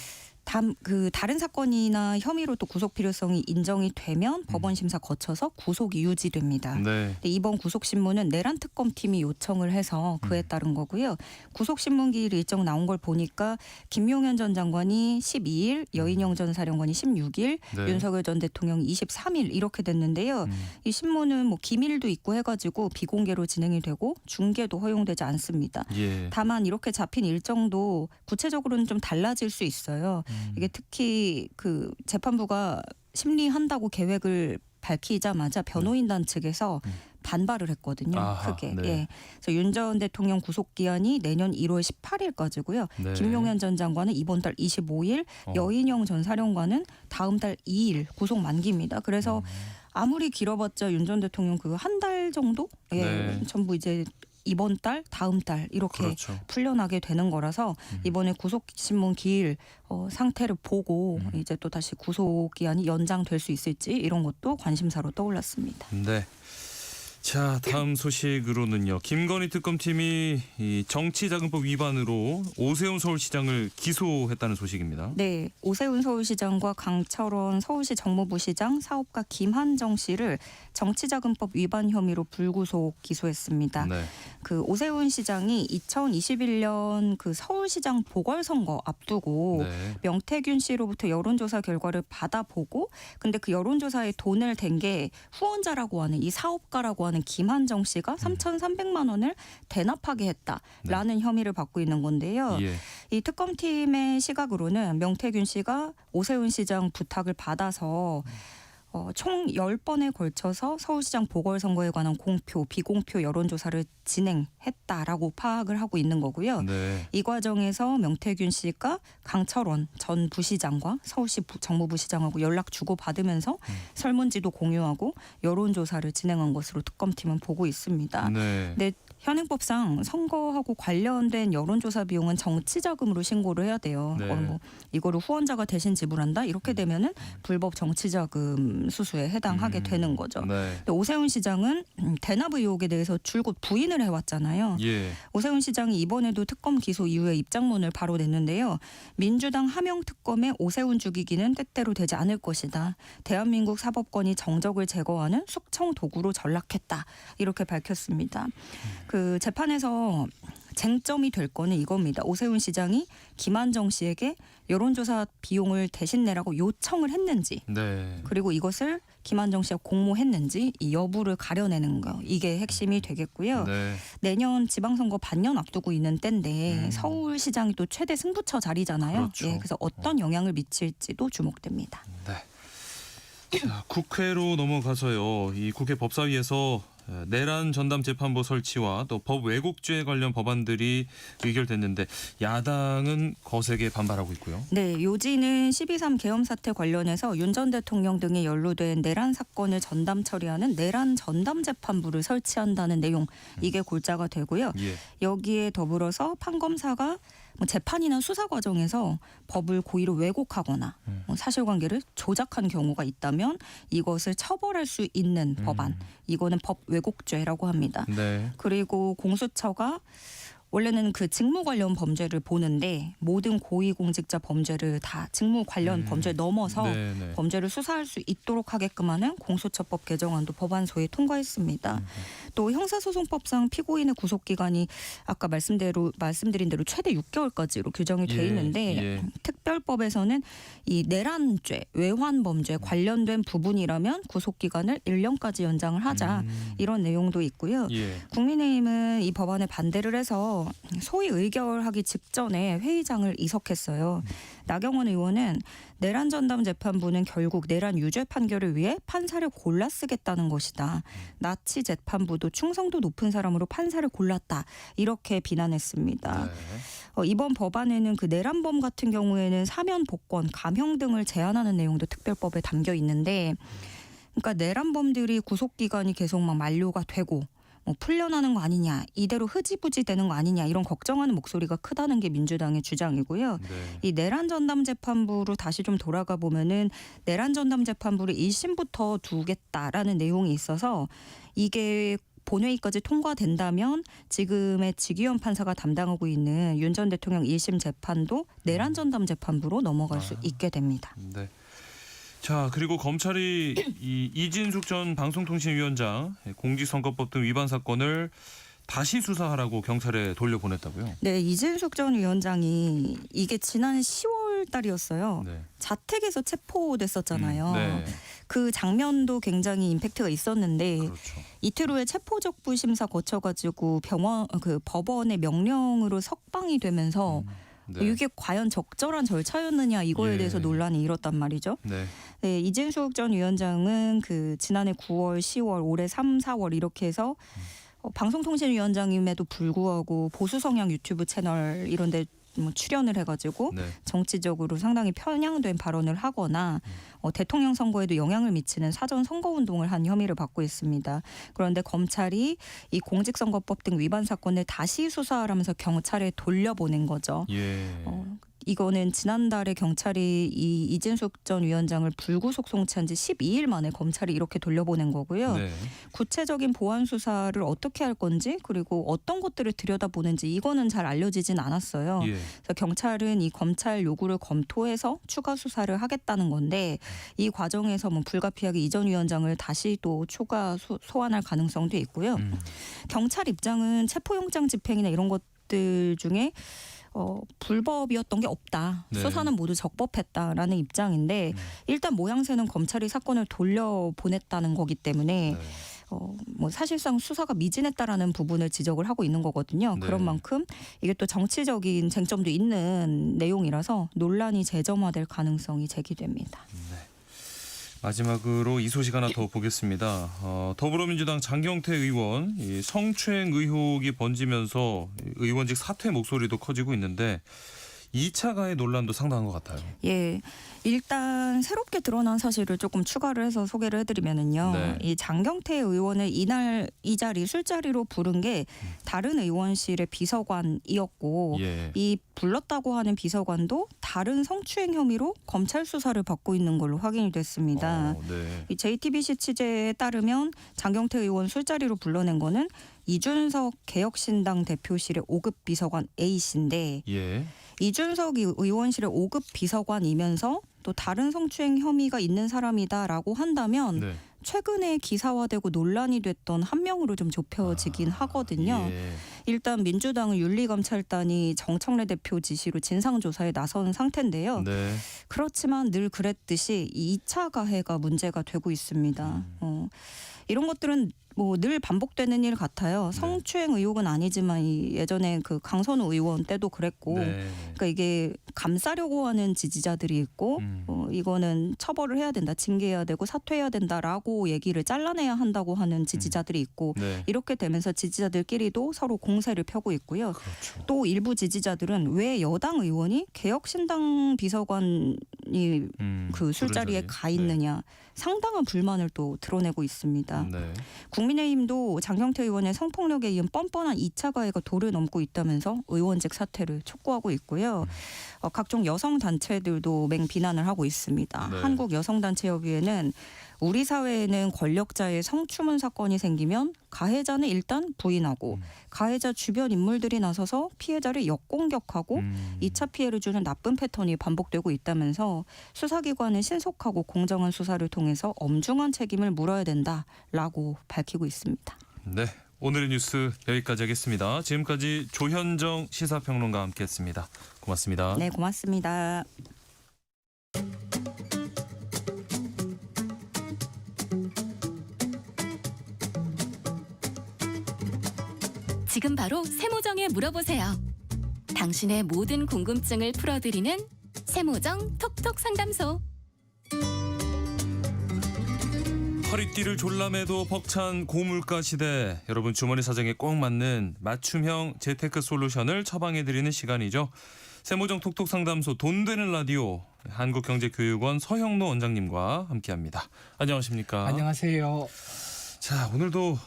다른 사건이나 혐의로 또 구속 필요성이 인정이 되면 법원 심사 거쳐서 구속이 유지됩니다. 네. 근데 이번 구속신문은 내란 특검팀이 요청을 해서 그에 따른 거고요. 구속신문 기일 일정 나온 걸 보니까 김용현 전 장관이 12일, 여인영 전 사령관이 16일, 네. 윤석열 전 대통령이 23일 이렇게 됐는데요. 이 신문은 뭐 기밀도 있고 해가지고 비공개로 진행이 되고 중계도 허용되지 않습니다. 예. 다만 이렇게 잡힌 일정도 구체적으로는 좀 달라질 수 있어요. 이게 특히 그 재판부가 심리한다고 계획을 밝히자마자 변호인단 측에서 반발을 했거든요. 아하, 크게. 네. 예. 그래서 윤 전 대통령 구속 기한이 내년 1월 18일까지고요. 네. 김용현 전 장관은 이번 달 25일, 여인영 전 사령관은 다음 달 2일 구속 만기입니다. 그래서 아무리 길어봤자 윤 전 대통령 그 한 달 정도? 예. 네. 전부 이제 이번 달, 다음 달 이렇게 그렇죠. 풀려나게 되는 거라서 이번에 구속신문 기일 상태를 보고 이제 또 다시 구속기한이 연장될 수 있을지 이런 것도 관심사로 떠올랐습니다. 네. 자, 다음 소식으로는요. 김건희 특검팀이 이 정치자금법 위반으로 오세훈 서울시장을 기소했다는 소식입니다. 네, 오세훈 서울시장과 강철원 서울시 정무부시장, 사업가 김한정 씨를 정치자금법 위반 혐의로 불구속 기소했습니다. 네. 그 오세훈 시장이 2021년 그 서울시장 보궐선거 앞두고 네. 명태균 씨로부터 여론조사 결과를 받아보고 근데 그 여론조사에 돈을 댄 게 후원자라고 하는 이 사업가라고 하는 김한정 씨가 3,300만 원을 대납하게 했다라는 혐의를 받고 있는 건데요. 예. 이 특검팀의 시각으로는 명태균 씨가 오세훈 시장 부탁을 받아서 총 10번에 걸쳐서 서울시장 보궐선거에 관한 공표, 비공표 여론조사를 진행했다라고 파악을 하고 있는 거고요. 네. 이 과정에서 명태균 씨가 강철원 전 부시장과 서울시 정무부시장하고 연락 주고받으면서 설문지도 공유하고 여론조사를 진행한 것으로 특검팀은 보고 있습니다. 네. 네. 현행법상 선거하고 관련된 여론조사 비용은 정치자금으로 신고를 해야 돼요. 네. 이거를 후원자가 대신 지불한다 이렇게 되면은 불법 정치자금 수수에 해당하게 되는 거죠. 네. 근데 오세훈 시장은 대납 의혹에 대해서 줄곧 부인을 해왔잖아요. 예. 오세훈 시장이 이번에도 특검 기소 이후에 입장문을 바로 냈는데요. 민주당 하명 특검에 오세훈 죽이기는 때때로 되지 않을 것이다. 대한민국 사법권이 정적을 제거하는 숙청 도구로 전락했다. 이렇게 밝혔습니다. 그 재판에서 쟁점이 될 거는 이겁니다. 오세훈 시장이 김한정 씨에게 여론조사 비용을 대신 내라고 요청을 했는지 네. 그리고 이것을 김한정 씨가 공모했는지 이 여부를 가려내는 거 이게 핵심이 되겠고요. 네. 내년 지방선거 반년 앞두고 있는 때인데 서울시장이 또 최대 승부처 자리잖아요. 그렇죠. 예, 그래서 어떤 영향을 미칠지도 주목됩니다. 네. 자, 국회로 넘어가서요. 이 국회 법사위에서 내란 전담 재판부 설치와 또 법 왜곡죄 관련 법안들이 의결됐는데 야당은 거세게 반발하고 있고요. 네, 요지는 12.3 계엄 사태 관련해서 윤 전 대통령 등이 연루된 내란 사건을 전담 처리하는 내란 전담 재판부를 설치한다는 내용 이게 골자가 되고요. 예. 여기에 더불어서 판검사가 재판이나 수사 과정에서 법을 고의로 왜곡하거나 사실관계를 조작한 경우가 있다면 이것을 처벌할 수 있는 법안. 이거는 법 왜곡죄라고 합니다. 네. 그리고 공수처가 원래는 그 직무 관련 범죄를 보는데 모든 고위공직자 범죄를 다 직무 관련 범죄를 넘어서 네네. 범죄를 수사할 수 있도록 하게끔 하는 공수처법 개정안도 법안소에 통과했습니다. 또 형사소송법상 피고인의 구속기간이 아까 말씀드린 대로 최대 6개월까지로 규정이 돼 있는데 예. 특별법에서는 이 내란죄, 외환범죄 관련된 부분이라면 구속기간을 1년까지 연장을 하자 이런 내용도 있고요. 예. 국민의힘은 이 법안에 반대를 해서 소위 의결하기 직전에 회의장을 이석했어요. 나경원 의원은 내란 전담 재판부는 결국 내란 유죄 판결을 위해 판사를 골라 쓰겠다는 것이다. 나치 재판부도 충성도 높은 사람으로 판사를 골랐다. 이렇게 비난했습니다. 네. 이번 법안에는 그 내란범 같은 경우에는 사면 복권, 감형 등을 제한하는 내용도 특별법에 담겨 있는데 그러니까 내란범들이 구속기간이 계속 막 만료가 되고 풀려나는 거 아니냐, 이대로 흐지부지 되는 거 아니냐 이런 걱정하는 목소리가 크다는 게 민주당의 주장이고요. 네. 이 내란 전담 재판부로 다시 좀 돌아가 보면은 내란 전담 재판부를 1심부터 두겠다라는 내용이 있어서 이게 본회의까지 통과된다면 지금의 지기현 판사가 담당하고 있는 윤 전 대통령 1심 재판도 내란 전담 재판부로 넘어갈 수 있게 됩니다. 네. 자, 그리고 검찰이 이 이진숙 전 방송통신위원장 공직선거법 등 위반 사건을 다시 수사하라고 경찰에 돌려보냈다고요? 네, 이진숙 전 위원장이 이게 지난 10월 달이었어요. 네. 자택에서 체포됐었잖아요. 네. 그 장면도 굉장히 임팩트가 있었는데 그렇죠. 이틀 후에 체포적부 심사 거쳐가지고 법원의 명령으로 석방이 되면서 네. 이게 과연 적절한 절차였느냐 이거에 예. 대해서 논란이 일었단 말이죠. 네. 네, 이진숙 전 위원장은 그 지난해 9월, 10월, 올해 3, 4월 이렇게 해서 방송통신위원장임에도 불구하고 보수 성향 유튜브 채널 이런 데 뭐 출연을 해가지고 네. 정치적으로 상당히 편향된 발언을 하거나 대통령 선거에도 영향을 미치는 사전 선거 운동을 한 혐의를 받고 있습니다. 그런데 검찰이 이 공직선거법 등 위반 사건을 다시 수사하라면서 경찰에 돌려보낸 거죠. 예. 이거는 지난달에 경찰이 이 이진숙 전 위원장을 불구속 송치한 지 12일 만에 검찰이 이렇게 돌려보낸 거고요. 네. 구체적인 보안 수사를 어떻게 할 건지 그리고 어떤 것들을 들여다보는지 이거는 잘 알려지진 않았어요. 예. 그래서 경찰은 이 검찰 요구를 검토해서 추가 수사를 하겠다는 건데 이 과정에서 뭐 불가피하게 이 전 위원장을 다시 또 추가 소환할 가능성도 있고요. 경찰 입장은 체포영장 집행이나 이런 것들 중에 불법이었던 게 없다. 네. 수사는 모두 적법했다라는 입장인데 일단 모양새는 검찰이 사건을 돌려보냈다는 거기 때문에 네. 뭐 사실상 수사가 미진했다라는 부분을 지적을 하고 있는 거거든요. 네. 그런 만큼 이게 또 정치적인 쟁점도 있는 내용이라서 논란이 재점화될 가능성이 제기됩니다. 마지막으로 이 소식 하나 더 보겠습니다. 더불어민주당 장경태 의원 이 성추행 의혹이 번지면서 의원직 사퇴 목소리도 커지고 있는데 2차 가해 논란도 상당한 것 같아요. 예. 일단 새롭게 드러난 사실을 조금 추가를 해서 소개를 해드리면은요. 네. 이 장경태 의원을 이날 이 자리 술자리로 부른 게 다른 의원실의 비서관이었고 예. 이 불렀다고 하는 비서관도 다른 성추행 혐의로 검찰 수사를 받고 있는 걸로 확인이 됐습니다. 네. 이 JTBC 취재에 따르면 장경태 의원 술자리로 불러낸 거는 이준석 개혁신당 대표실의 5급 비서관 A씨인데 예. 이준석 의원실의 5급 비서관이면서 또 다른 성추행 혐의가 있는 사람이다라고 한다면 네. 최근에 기사화되고 논란이 됐던 한 명으로 좀 좁혀지긴 하거든요. 예. 일단 민주당은 윤리검찰단이 정청래 대표 지시로 진상조사에 나선 상태인데요. 네. 그렇지만 늘 그랬듯이 2차 가해가 문제가 되고 있습니다. 이런 것들은 뭐 늘 반복되는 일 같아요. 성추행 의혹은 아니지만 예전에 그 강선우 의원 때도 그랬고, 네. 그러니까 이게 감싸려고 하는 지지자들이 있고, 이거는 처벌을 해야 된다, 징계해야 되고 사퇴해야 된다라고 얘기를 잘라내야 한다고 하는 지지자들이 있고, 네. 이렇게 되면서 지지자들끼리도 서로 공세를 펴고 있고요. 그렇죠. 또 일부 지지자들은 왜 여당 의원이 개혁신당 비서관이 그 술자리에 술자리. 가 있느냐 상당한 불만을 또 드러내고 있습니다. 네. 국민의힘도 장경태 의원의 성폭력에 이은 뻔뻔한 2차 가해가 도를 넘고 있다면서 의원직 사퇴를 촉구하고 있고요. 각종 여성단체들도 맹비난을 하고 있습니다. 네. 한국여성단체협의회는 우리 사회에는 권력자의 성추문 사건이 생기면 가해자는 일단 부인하고 가해자 주변 인물들이 나서서 피해자를 역공격하고 2차 피해를 주는 나쁜 패턴이 반복되고 있다면서 수사기관은 신속하고 공정한 수사를 통해서 엄중한 책임을 물어야 된다라고 밝히고 있습니다. 네. 오늘의 뉴스 여기까지 하겠습니다. 지금까지 조현정 시사평론가와 함께했습니다. 고맙습니다. 네, 고맙습니다. 지금 바로 세모정에 물어보세요. 당신의 모든 궁금증을 풀어드리는 세모정 톡톡 상담소. 허리띠를 졸라매도 벅찬 고물가 시대, 여러분 주머니 사정에 꼭 맞는 맞춤형 재테크 솔루션을 처방해드리는 시간이죠. 세모정 톡톡 상담소 돈 되는 라디오 한국경제교육원 서형로 원장님과 함께합니다. 안녕하십니까? 안녕하세요. 자, 오늘도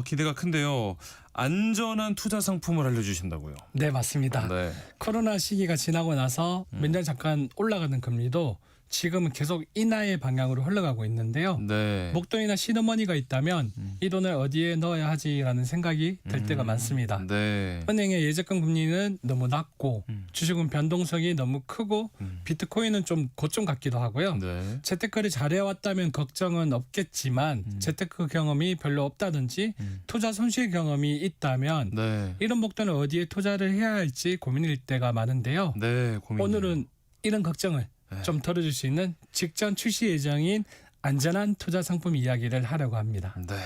기대가 큰데요. 안전한 투자 상품을 알려주신다고요? 네, 맞습니다. 네. 코로나 시기가 지나고 나서 몇 년 잠깐 올라가는 금리도 지금은 계속 인하의 방향으로 흘러가고 있는데요. 네. 목돈이나 시드머니가 있다면 이 돈을 어디에 넣어야 하지라는 생각이 들 때가 많습니다. 네. 은행의 예적금 금리는 너무 낮고 주식은 변동성이 너무 크고 비트코인은 좀 고점 같기도 하고요. 네. 재테크를 잘해왔다면 걱정은 없겠지만 재테크 경험이 별로 없다든지 투자 손실 경험이 있다면 네. 이런 목돈을 어디에 투자를 해야 할지 고민일 때가 많은데요. 네, 고민이네요. 오늘은 이런 걱정을 좀 덜어줄 수 있는 직전 출시 예정인 안전한 투자 상품 이야기를 하려고 합니다. 네.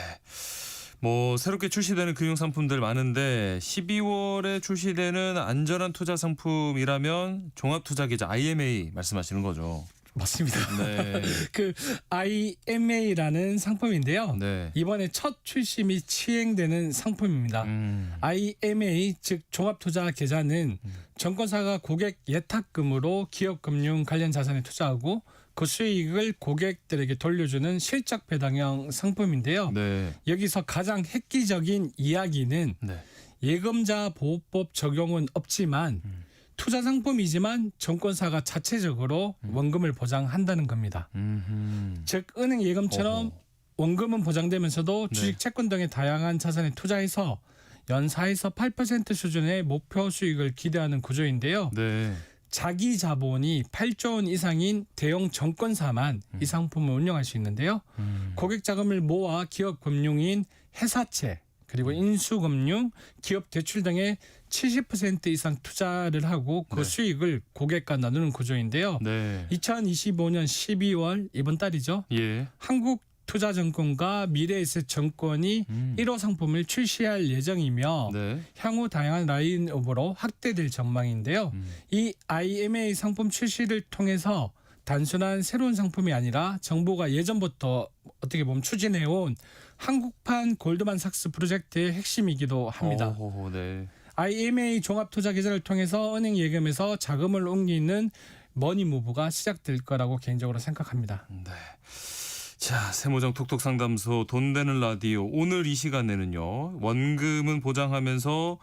뭐 새롭게 출시되는 금융 상품들 많은데 12월에 출시되는 안전한 투자 상품이라면 종합투자계좌 IMA 말씀하시는 거죠. 맞습니다. 네. 그 IMA라는 상품인데요. 네. 이번에 첫 출시 및 시행되는 상품입니다. IMA 즉 종합투자 계좌는 증권사가 고객 예탁금으로 기업금융 관련 자산에 투자하고 그 수익을 고객들에게 돌려주는 실적 배당형 상품인데요. 네. 여기서 가장 획기적인 이야기는 네. 예금자 보호법 적용은 없지만 투자 상품이지만 증권사가 자체적으로 원금을 보장한다는 겁니다. 즉 은행 예금처럼 원금은 보장되면서도 네. 주식, 채권 등의 다양한 자산에 투자해서 연사에서 8% 수준의 목표 수익을 기대하는 구조인데요. 네. 자기 자본이 8조 원 이상인 대형 증권사만 이 상품을 운영할 수 있는데요. 고객 자금을 모아 기업 금융인 회사채 그리고 인수금융, 기업 대출 등에 70% 이상 투자를 하고 그 네. 수익을 고객과 나누는 구조인데요. 네. 2025년 12월 이번 달이죠. 예. 한국투자증권과 미래에셋증권이 1호 상품을 출시할 예정이며 네. 향후 다양한 라인업으로 확대될 전망인데요. 이 IMA 상품 출시를 통해서 단순한 새로운 상품이 아니라 정부가 예전부터 어떻게 보면 추진해온 한국판 골드만삭스 프로젝트의 핵심이기도 합니다. 네. IMA 종합투자 계좌를 통해서 은행 예금에서 자금을 옮기는 머니무브가 시작될 거라고 개인적으로 생각합니다. 네. 자, 세모정 톡톡 상담소 돈 되는 라디오 오늘 이 시간에는요. 원금은 보장하면서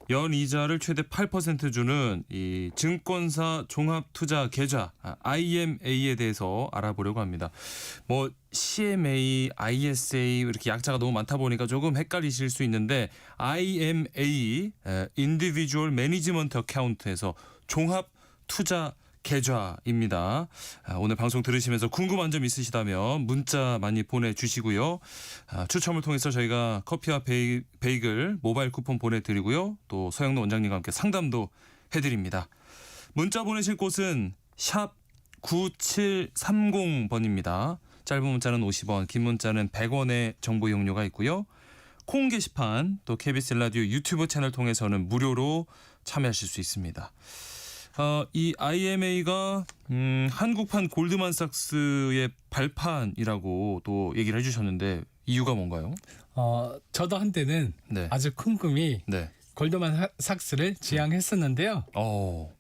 연이자를 최대 8% 주는 이 증권사 종합투자 계좌 IMA에 대해서 알아보려고 합니다. 뭐 CMA, ISA 이렇게 약자가 너무 많다 보니까 조금 헷갈리실 수 있는데 IMA Individual Management Account에서 종합투자 계좌입니다. 오늘 방송 들으시면서 궁금한 점 있으시다면 문자 많이 보내주시고요. 추첨을 통해서 저희가 커피와 베이글 모바일 쿠폰 보내드리고요. 또 서영노 원장님과 함께 상담도 해드립니다. 문자 보내실 곳은 샵 9730번입니다. 짧은 문자는 50원, 긴 문자는 100원의 정보 이용료가 있고요. 콩 게시판 또 KBS 라디오 유튜브 채널 통해서는 무료로 참여하실 수 있습니다. 이 IMA가 한국판 골드만삭스의 발판이라고 또 얘기를 해주셨는데 이유가 뭔가요? 저도 한때는 네. 아주 큰 꿈이 네. 골드만삭스를 지향했었는데요.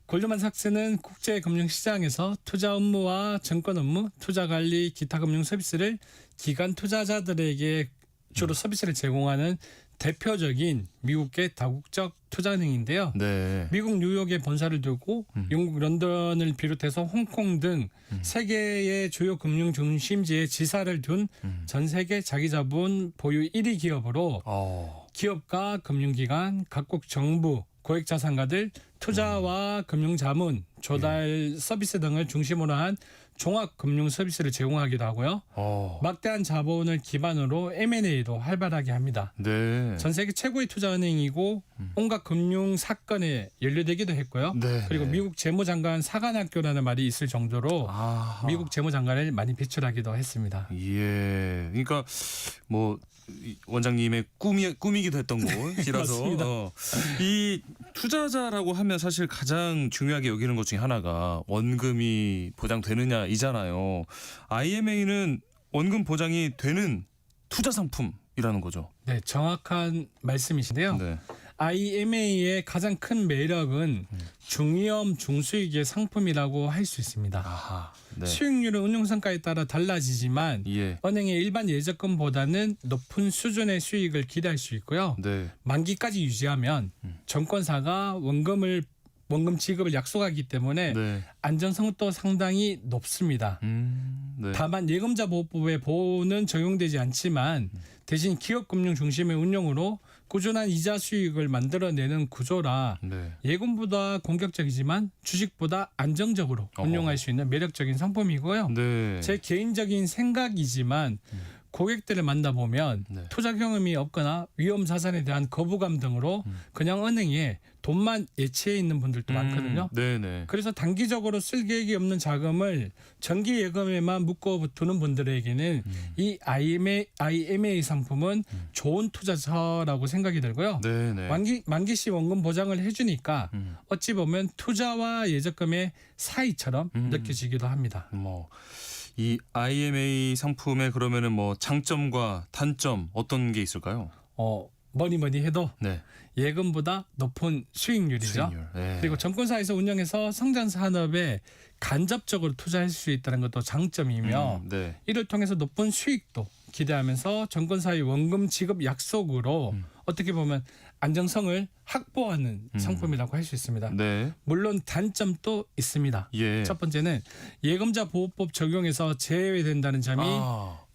골드만삭스는 국제금융시장에서 투자 업무와 증권 업무, 투자 관리, 기타 금융 서비스를 기관 투자자들에게 주로 서비스를 제공하는 대표적인 미국의 다국적 투자은행인데요. 네. 미국 뉴욕에 본사를 두고 영국 런던을 비롯해서 홍콩 등 세계의 주요 금융 중심지에 지사를 둔 전 세계 자기자본 보유 1위 기업으로 기업과 금융기관, 각국 정부, 고액자산가들 투자와 금융자문, 조달 서비스 등을 중심으로 한 종합금융 서비스를 제공하기도 하고요. 막대한 자본을 기반으로 M&A도 활발하게 합니다. 네. 전 세계 최고의 투자은행이고 온갖 금융 사건에 연루되기도 했고요. 네. 그리고 미국 재무장관 사관학교라는 말이 있을 정도로 미국 재무장관을 많이 배출하기도 했습니다. 예. 그러니까 뭐 원장님의 꿈이기도 했던 곳이라서 이 투자자라고 하면 사실 가장 중요하게 여기는 것 중에 하나가 원금이 보장되느냐이잖아요. IMA는 원금 보장이 되는 투자 상품이라는 거죠. 네, 정확한 말씀이신데요. 네. IMA의 가장 큰 매력은 중위험 중수익의 상품이라고 할 수 있습니다. 네. 수익률은 운용성과에 따라 달라지지만 예. 은행의 일반 예적금보다는 높은 수준의 수익을 기대할 수 있고요. 네. 만기까지 유지하면 증권사가 원금 지급을 약속하기 때문에 네. 안전성도 상당히 높습니다. 네. 다만 예금자 보호법의 보호는 적용되지 않지만 대신 기업금융 중심의 운용으로 꾸준한 이자 수익을 만들어내는 구조라 네. 예금보다 공격적이지만 주식보다 안정적으로 운용할 수 있는 매력적인 상품이고요. 네. 제 개인적인 생각이지만 고객들을 만나보면 네. 투자 경험이 없거나 위험 자산에 대한 거부감 등으로 그냥 은행에 돈만 예치해 있는 분들도 많거든요. 네네. 그래서 단기적으로 쓸 계획이 없는 자금을 정기 예금에만 묶어두는 분들에게는 이 IMA 상품은 좋은 투자처라고 생각이 들고요. 네네. 만기 시 원금 보장을 해주니까 어찌 보면 투자와 예적금의 사이처럼 느껴지기도 합니다. 이 IMA 상품에 그러면은 뭐 장점과 단점 어떤 게 있을까요? 뭐니 해도 네. 예금보다 높은 수익률이죠. 수익률. 네. 그리고 정권사에서 운영해서 성장 산업에 간접적으로 투자할 수 있다는 것도 장점이며 네. 이를 통해서 높은 수익도 기대하면서 정권사의 원금 지급 약속으로 어떻게 보면 안정성을 확보하는 상품이라고 할 수 있습니다. 네. 물론 단점도 있습니다. 예. 첫 번째는 예금자 보호법 적용에서 제외된다는 점이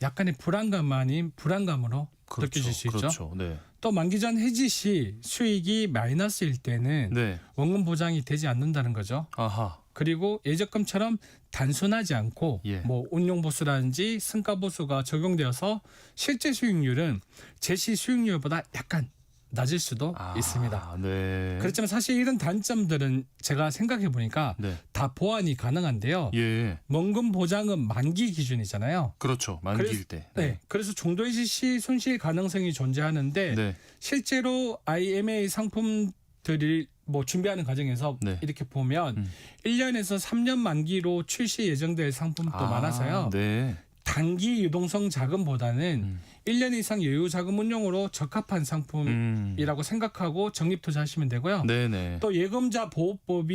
약간의 불안감 아닌 불안감으로 느껴질 수 있죠. 그렇죠. 네. 또 만기 전 해지 시 수익이 마이너스일 때는 네. 원금 보장이 되지 않는다는 거죠. 아하. 그리고 예적금처럼 단순하지 않고 예. 뭐 운용보수라든지 승가보수가 적용되어서 실제 수익률은 제시 수익률보다 약간 낮을 수도 있습니다. 네. 그렇지만 사실 이런 단점들은 제가 생각해 보니까 네. 다 보완이 가능한데요. 예. 원금 보장은 만기 기준이잖아요. 그렇죠. 만기일 때. 네. 그래서 중도해지 시 손실 가능성이 존재하는데 네. 실제로 IMA 상품들이 뭐 준비하는 과정에서 네. 이렇게 보면 1년에서 3년 만기로 출시 예정될 상품도 많아서요. 네. 단기 유동성 자금보다는 1년 이상 여유 자금 운용으로 적합한 상품이라고 생각하고 적립 투자하시면 되고요. 네네. 또 예금자 보호법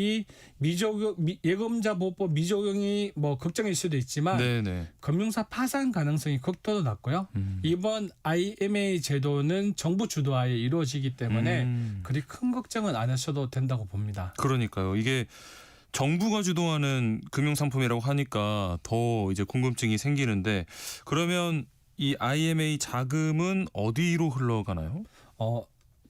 미적용이 뭐 걱정일 수도 있지만 네네. 금융사 파산 가능성이 극도로 낮고요. 이번 IMA 제도는 정부 주도하에 이루어지기 때문에 그리 큰 걱정은 안 하셔도 된다고 봅니다. 그러니까요. 이게 정부가 주도하는 금융상품이라고 하니까 더 이제 궁금증이 생기는데 그러면 이 IMA 자금은 어디로 흘러가나요?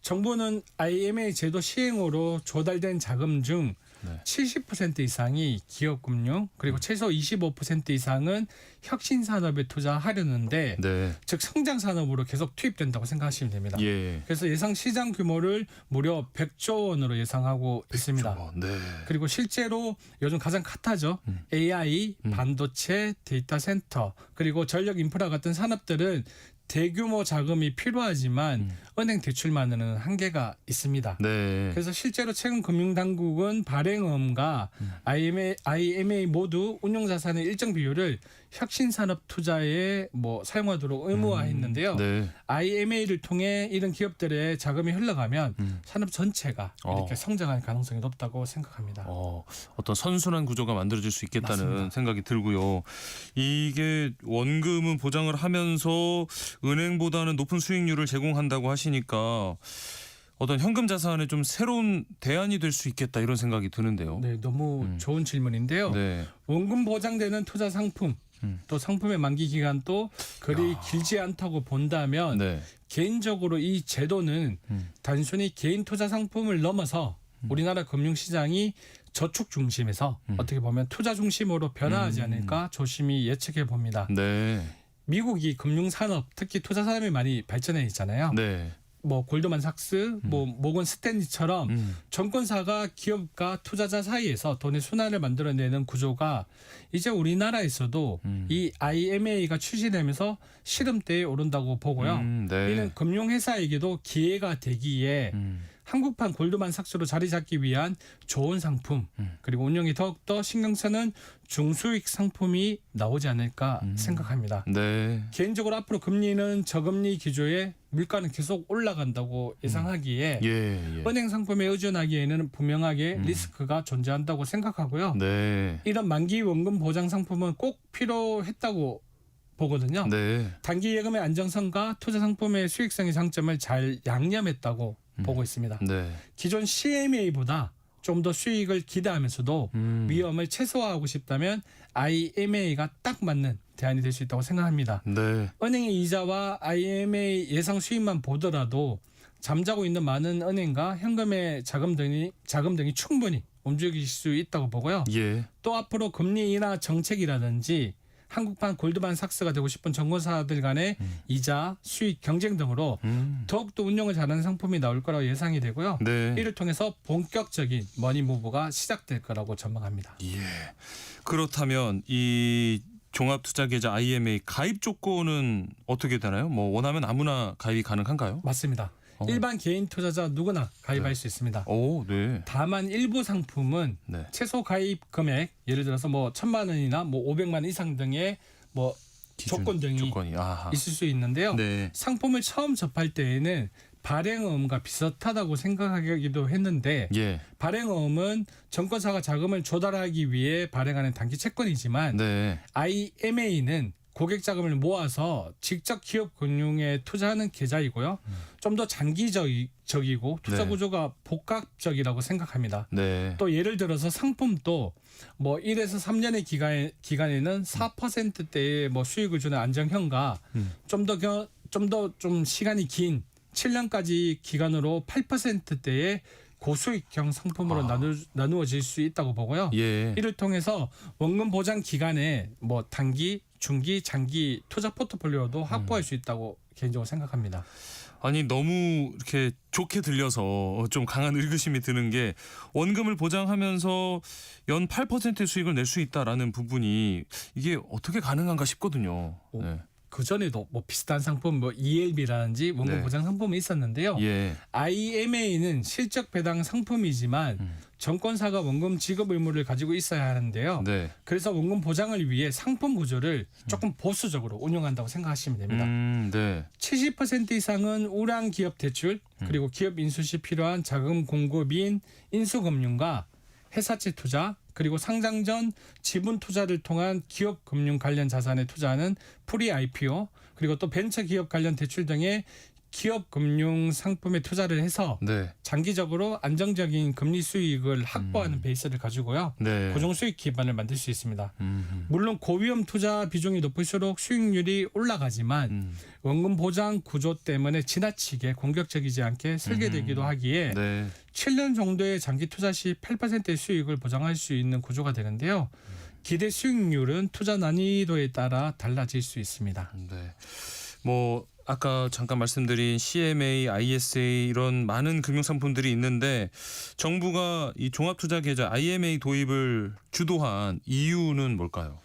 정부는 IMA 제도 시행으로 조달된 자금 중 70% 이상이 기업금융 그리고 최소 25% 이상은 혁신산업에 투자하려는데 즉 성장산업으로 계속 투입된다고 생각하시면 됩니다. 예. 그래서 예상 시장 규모를 무려 100조 원으로 예상하고 있습니다. 네. 그리고 실제로 요즘 가장 핫하죠. AI, 반도체, 데이터 센터 그리고 전력 인프라 같은 산업들은 대규모 자금이 필요하지만 은행 대출만으로는 한계가 있습니다. 네. 그래서 실제로 최근 금융당국은 발행음과 IMA 모두 운용자산의 일정 비율을 혁신산업 투자에 사용하도록 의무화했는데요. 네. IMA를 통해 이런 기업들의 자금이 흘러가면 산업 전체가 이렇게 성장할 가능성이 높다고 생각합니다. 어떤 선순환 구조가 만들어질 수 있겠다는 맞습니다. 생각이 들고요. 이게 원금은 보장을 하면서 은행보다는 높은 수익률을 제공한다고 하시니까 어떤 현금 자산에 좀 새로운 대안이 될 수 있겠다 이런 생각이 드는데요. 네, 너무 좋은 질문인데요. 네. 원금 보장되는 투자 상품 또 상품의 만기 기간도 그리 길지 않다고 본다면 개인적으로 이 제도는 단순히 개인 투자 상품을 넘어서 우리나라 금융시장이 저축 중심에서 어떻게 보면 투자 중심으로 변화하지 않을까 조심히 예측해 봅니다. 네. 미국이 금융산업 특히 투자 산업이 많이 발전해 있잖아요. 네. 골드만삭스, 모건 스탠리처럼 정권사가 기업과 투자자 사이에서 돈의 순환을 만들어내는 구조가 이제 우리나라에서도 이 IMA가 출시되면서 시름대에 오른다고 보고요. 네. 이는 금융회사에게도 기회가 되기에 한국판 골드만삭스로 자리 잡기 위한 좋은 상품 그리고 운영이 더욱더 신경 쓰는 중수익 상품이 나오지 않을까 생각합니다. 네. 개인적으로 앞으로 금리는 저금리 기조에 물가는 계속 올라간다고 예상하기에 은행 상품에 의존하기에는 분명하게 리스크가 존재한다고 생각하고요. 네. 이런 만기 원금 보장 상품은 꼭 필요했다고 보거든요. 네. 단기 예금의 안정성과 투자 상품의 수익성의 장점을 잘 양념했다고 보고 있습니다. 네. 기존 CMA보다 좀 더 수익을 기대하면서도 위험을 최소화하고 싶다면 IMA가 딱 맞는 대안이 될 수 있다고 생각합니다. 네. 은행의 이자와 IMA 예상 수익만 보더라도 잠자고 있는 많은 은행과 현금의 자금 등이 충분히 움직일 수 있다고 보고요. 예. 또 앞으로 금리 인하 정책이라든지 한국판 골드만삭스가 되고 싶은 정권사들 간의 이자, 수익, 경쟁 등으로 더욱더 운용을 잘하는 상품이 나올 거라고 예상이 되고요. 네. 이를 통해서 본격적인 머니무브가 시작될 거라고 전망합니다. 예. 그렇다면 이 종합투자계좌 IMA 가입 조건은 어떻게 되나요? 뭐 원하면 아무나 가입이 가능한가요? 맞습니다. 일반 개인 투자자 누구나 가입할 수 있습니다. 오, 네. 다만 일부 상품은 네. 최소 가입 금액 예를 들어서 뭐 1,000만 원이나 뭐 500만 원 이상 등의 뭐 조건 등이 있을 수 있는데요. 네. 상품을 처음 접할 때에는 발행어음과 비슷하다고 생각하기도 했는데 예. 발행어음은 정권사가 자금을 조달하기 위해 발행하는 단기 채권이지만 네. IMA는 고객 자금을 모아서 직접 기업 금융에 투자하는 계좌이고요. 좀 더 장기적이고 투자 네. 구조가 복합적이라고 생각합니다. 네. 또 예를 들어서 상품도 뭐 1에서 3년의 기간에는 4%대의 뭐 수익을 주는 안정형과 좀 더 시간이 긴 7년까지 기간으로 8%대의 고수익형 상품으로 나누어질 수 있다고 보고요. 예. 이를 통해서 원금 보장 기간에 뭐 단기, 중기, 장기 투자 포트폴리오도 확보할 수 있다고 개인적으로 생각합니다. 아니 너무 이렇게 좋게 들려서 좀 강한 의구심이 드는 게 원금을 보장하면서 연 8%의 수익을 낼 수 있다라는 부분이 이게 어떻게 가능한가 싶거든요. 네. 그 전에도 뭐 비슷한 상품 뭐 ELB라든지 원금 네. 보장 상품이 있었는데요. 예. IMA는 실적 배당 상품이지만 정권사가 원금 지급 의무를 가지고 있어야 하는데요. 네. 그래서 원금 보장을 위해 상품 구조를 조금 보수적으로 운영한다고 생각하시면 됩니다. 네. 70% 이상은 우량 기업 대출 그리고 기업 인수 시 필요한 자금 공급인 인수금융과 회사채 투자 그리고 상장 전 지분 투자를 통한 기업 금융 관련 자산에 투자하는 프리 IPO 그리고 또 벤처 기업 관련 대출 등의 기업 금융 상품에 투자를 해서 네. 장기적으로 안정적인 금리 수익을 확보하는 베이스를 가지고요. 네. 고정 수익 기반을 만들 수 있습니다. 물론 고위험 투자 비중이 높을수록 수익률이 올라가지만 원금 보장 구조 때문에 지나치게 공격적이지 않게 설계되기도 하기에 네. 7년 정도의 장기 투자 시 8%의 수익을 보장할 수 있는 구조가 되는데요. 기대 수익률은 투자 난이도에 따라 달라질 수 있습니다. 네. 뭐 아까 잠깐 말씀드린 CMA, ISA 이런 많은 금융 상품들이 있는데 정부가 이 종합투자계좌 IMA 도입을 주도한 이유는 뭘까요?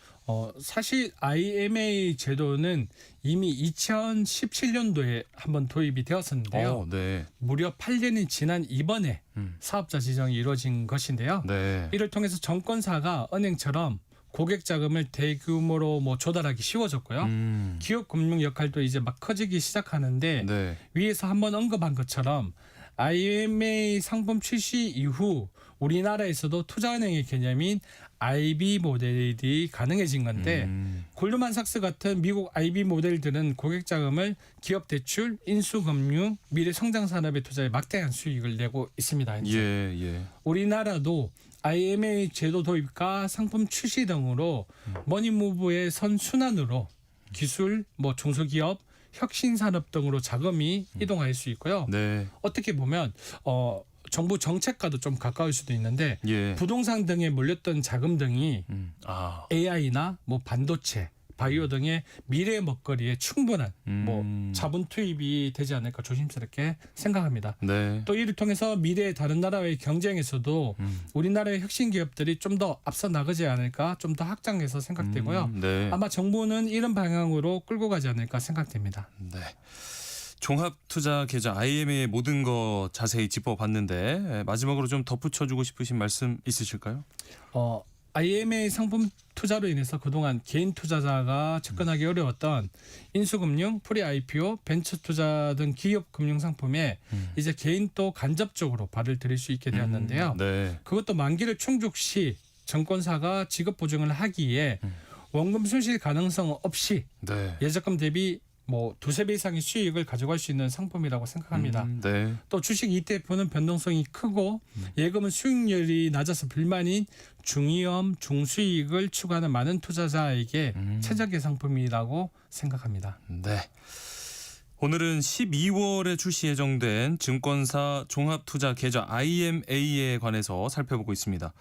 사실 IMA 제도는 이미 2017년도에 한번 도입이 되었었는데요. 네. 무려 8년이 지난 이번에 사업자 지정이 이루어진 것인데요. 네. 이를 통해서 정권사가 은행처럼 고객 자금을 대규모로 뭐 조달하기 쉬워졌고요. 기업 금융 역할도 이제 막 커지기 시작하는데 네. 위에서 한번 언급한 것처럼 IMA 상품 출시 이후 우리나라에서도 투자은행의 개념인 IB 모델이 가능해진 건데 골드만삭스 같은 미국 IB 모델들은 고객 자금을 기업 대출, 인수금융, 미래 성장 산업에 투자해 막대한 수익을 내고 있습니다. 현재. 예. 우리나라도 IMA 제도 도입과 상품 출시 등으로 머니무브의 선순환으로 기술, 뭐 중소기업, 혁신산업 등으로 자금이 이동할 수 있고요. 네. 어떻게 보면 정부 정책과도 좀 가까울 수도 있는데 예. 부동산 등에 몰렸던 자금 등이 AI나 뭐 반도체, 바이오 등의 미래 먹거리에 충분한 뭐 자본 투입이 되지 않을까 조심스럽게 생각합니다. 네. 또 이를 통해서 미래의 다른 나라와의 경쟁에서도 우리나라의 혁신 기업들이 좀 더 앞서 나가지 않을까 좀 더 확장해서 생각되고요. 네. 아마 정부는 이런 방향으로 끌고 가지 않을까 생각됩니다. 네. 종합투자계좌 IMA의 모든 것 자세히 짚어봤는데 마지막으로 좀 덧붙여주고 싶으신 말씀 있으실까요? IMA 상품 투자로 인해서 그동안 개인 투자자가 접근하기 어려웠던 인수금융, 프리 IPO, 벤처 투자 등 기업 금융 상품에 이제 개인도 간접적으로 발을 들일 수 있게 되었는데요. 네. 그것도 만기를 충족 시 정권사가 지급 보증을 하기에 원금 손실 가능성 없이 네. 예적금 대비 뭐 두세 배 이상의 수익을 가져갈 수 있는 상품이라고 생각합니다. 네. 또 주식 ETF는 변동성이 크고 예금은 수익률이 낮아서 불만인 중위험, 중수익을 추구하는 많은 투자자에게 최적의 상품이라고 생각합니다. 네. 오늘은 12월에 출시 예정된 증권사 종합투자계좌 IMA에 관해서 살펴보고 있습니다.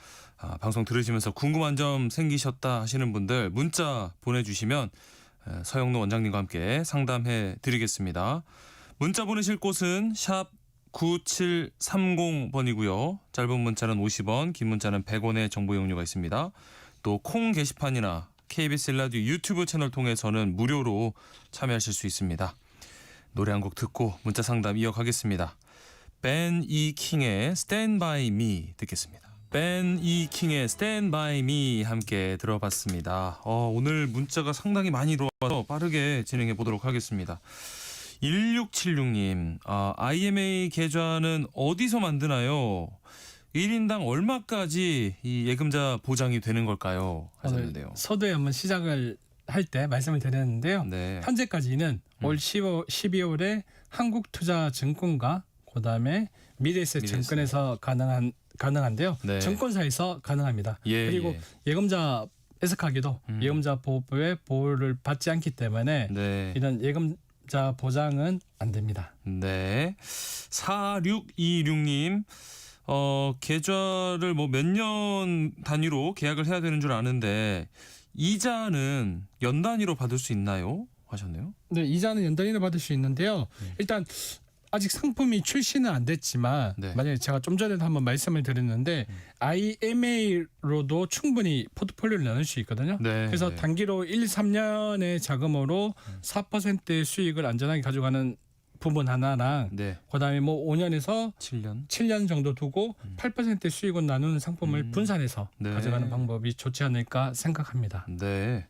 방송 들으시면서 궁금한 점 생기셨다 하시는 분들 문자 보내주시면 서영로 원장님과 함께 상담해 드리겠습니다. 문자 보내실 곳은 샵 9730번이고요. 짧은 문자는 50원, 긴 문자는 100원의 정보 이용료가 있습니다. 또 콩 게시판이나 KBS 라디오 유튜브 채널 통해서는 무료로 참여하실 수 있습니다. 노래 한 곡 듣고 문자 상담 이어가겠습니다. Ben E. 킹의 Stand By Me 듣겠습니다. Ben E. 킹의 Stand By Me 함께 들어봤습니다. 오늘 문자가 상당히 많이 들어와서 빠르게 진행해 보도록 하겠습니다. 1676님, IMA 계좌는 어디서 만드나요? 1인당 얼마까지 이 예금자 보장이 되는 걸까요? 하셨는데요. 서두에 한번 시작을 할 때 말씀을 드렸는데요. 네. 현재까지는 올 12월에 한국투자증권과 그다음에 미래에셋증권에서 가능한데요. 네. 증권사에서 가능합니다. 그리고 예. 예금자 애석하게도 예금자 보호부의 보호를 받지 않기 때문에 네. 이런 예금자 보장은 안 됩니다. 네. 4626님, 계좌를 뭐 몇 년 단위로 계약을 해야 되는 줄 아는데 이자는 연 단위로 받을 수 있나요? 하셨네요. 네, 이자는 연 단위로 받을 수 있는데요. 일단 아직 상품이 출시는 안 됐지만 만약에 제가 좀 전에도 한번 말씀을 드렸는데 IMA로도 충분히 포트폴리오를 나눌 수 있거든요. 그래서 단기로 1, 3년의 자금으로 4%의 수익을 안전하게 가져가는 부분 하나랑 그다음에 뭐 5년에서 7년 정도 두고 8%의 수익을 나누는 상품을 분산해서 가져가는 방법이 좋지 않을까 생각합니다. 네.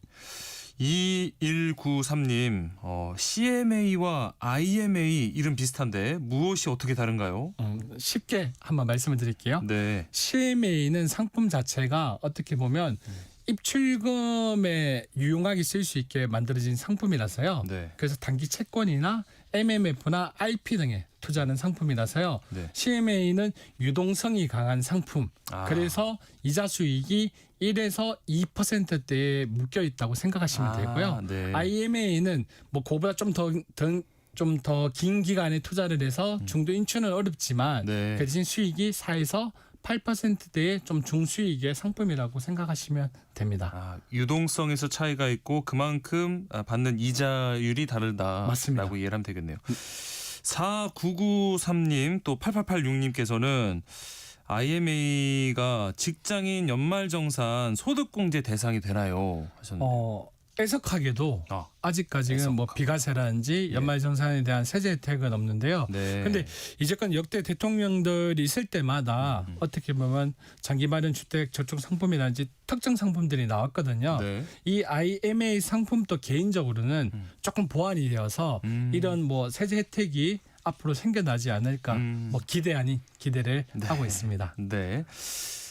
2193님, CMA와 IMA 이름 비슷한데 무엇이 어떻게 다른가요? 쉽게 한번 말씀을 드릴게요. 네. CMA는 상품 자체가 어떻게 보면 입출금에 유용하게 쓸 수 있게 만들어진 상품이라서요. 그래서 단기 채권이나 MMF나 RP 등에 투자하는 상품이라서요. CMA는 유동성이 강한 상품. 그래서 이자 수익이 1에서 2%대에 묶여 있다고 생각하시면 되고요. IMA는 뭐 그보다 좀 더 긴 기간에 투자를 해서 중도 인출은 어렵지만 그 대신 수익이 4에서 8%대의 좀 중수익의 상품이라고 생각하시면 됩니다. 유동성에서 차이가 있고 그만큼 받는 이자율이 다르다라고 이해를 하면 되겠네요. 4993님 또 8886님께서는 IMA가 직장인 연말정산 소득공제 대상이 되나요? 하셨는데. 애석하게도 아직까지는 뭐 비과세라든지 연말정산에 대한 세제 혜택은 없는데요. 그런데 이제껏 역대 대통령들이 있을 때마다 어떻게 보면 장기 마련 주택 저축 상품이라든지 특정 상품들이 나왔거든요. 이 IMA 상품도 개인적으로는 조금 보완이 되어서 이런 뭐 세제 혜택이 앞으로 생겨나지 않을까 뭐 기대 아닌 기대를 하고 있습니다. 네.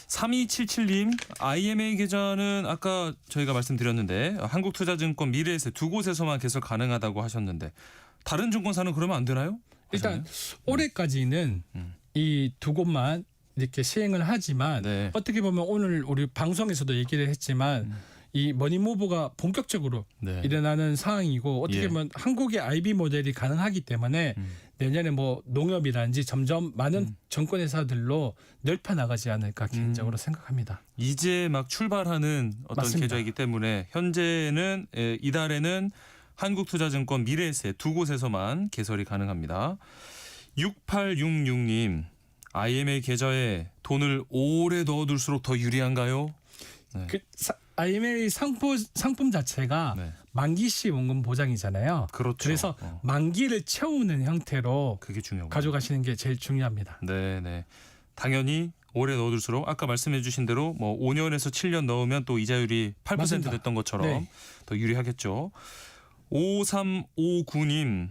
3277님, IMA 계좌는 아까 저희가 말씀드렸는데 한국투자증권, 미래에셋 두 곳에서만 개설 가능하다고 하셨는데 다른 증권사는 그러면 안 되나요? 일단 올해까지는 이 두 곳만 이렇게 시행을 하지만 어떻게 보면 오늘 우리 방송에서도 얘기를 했지만 이 머니무브가 본격적으로 일어나는 상황이고 어떻게 보면 한국의 IB 모델이 가능하기 때문에 내년에 뭐 농협이라든지 점점 많은 정권회사들로 넓혀 나가지 않을까 개인적으로 생각합니다. 이제 막 출발하는 어떤 맞습니다. 계좌이기 때문에 현재는 이달에는 한국투자증권, 미래에셋 두 곳에서만 개설이 가능합니다. 6866님, IMA 계좌에 돈을 오래 넣어둘수록 더 유리한가요? IMA 상품 자체가 만기시 원금 보장이잖아요. 그래서 만기를 채우는 형태로 그게 중요하고 가져가시는 게 제일 중요합니다. 네. 당연히 오래 넣어둘수록 아까 말씀해주신 대로 뭐 5년에서 7년 넣으면 또 이자율이 8% 맞습니다. 됐던 것처럼 더 유리하겠죠. 5359님,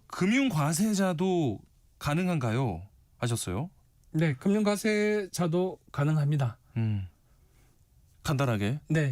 금융과세자도 가능한가요? 하셨어요? 네, 금융과세자도 가능합니다. 간단하게. 네,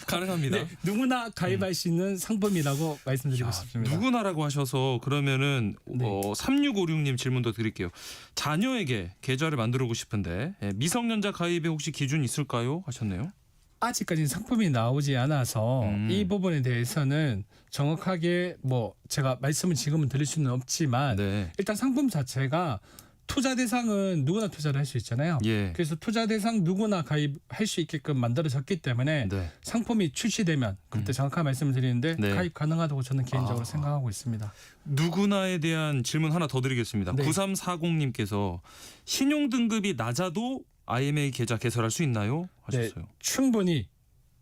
가능합니다. 네, 누구나 가입할 수 있는 상품이라고 말씀드리고 싶습니다. 누구나라고 하셔서 그러면은 3656님 질문도 드릴게요. 자녀에게 계좌를 만들고 싶은데 미성년자 가입에 혹시 기준이 있을까요? 하셨네요. 아직까지 상품이 나오지 않아서 이 부분에 대해서는 정확하게 뭐 제가 말씀을 지금은 드릴 수는 없지만 네. 일단 상품 자체가 투자 대상은 누구나 투자를 할 수 있잖아요. 예. 그래서 투자 대상 누구나 가입할 수 있게끔 만들어졌기 때문에 네. 상품이 출시되면 그때 정확한 말씀을 드리는데 네. 가입 가능하다고 저는 개인적으로 생각하고 있습니다. 누구나에 대한 질문 하나 더 드리겠습니다. 네. 9340님께서 신용 등급이 낮아도 IMA 계좌 개설할 수 있나요? 하셨어요. 네, 충분히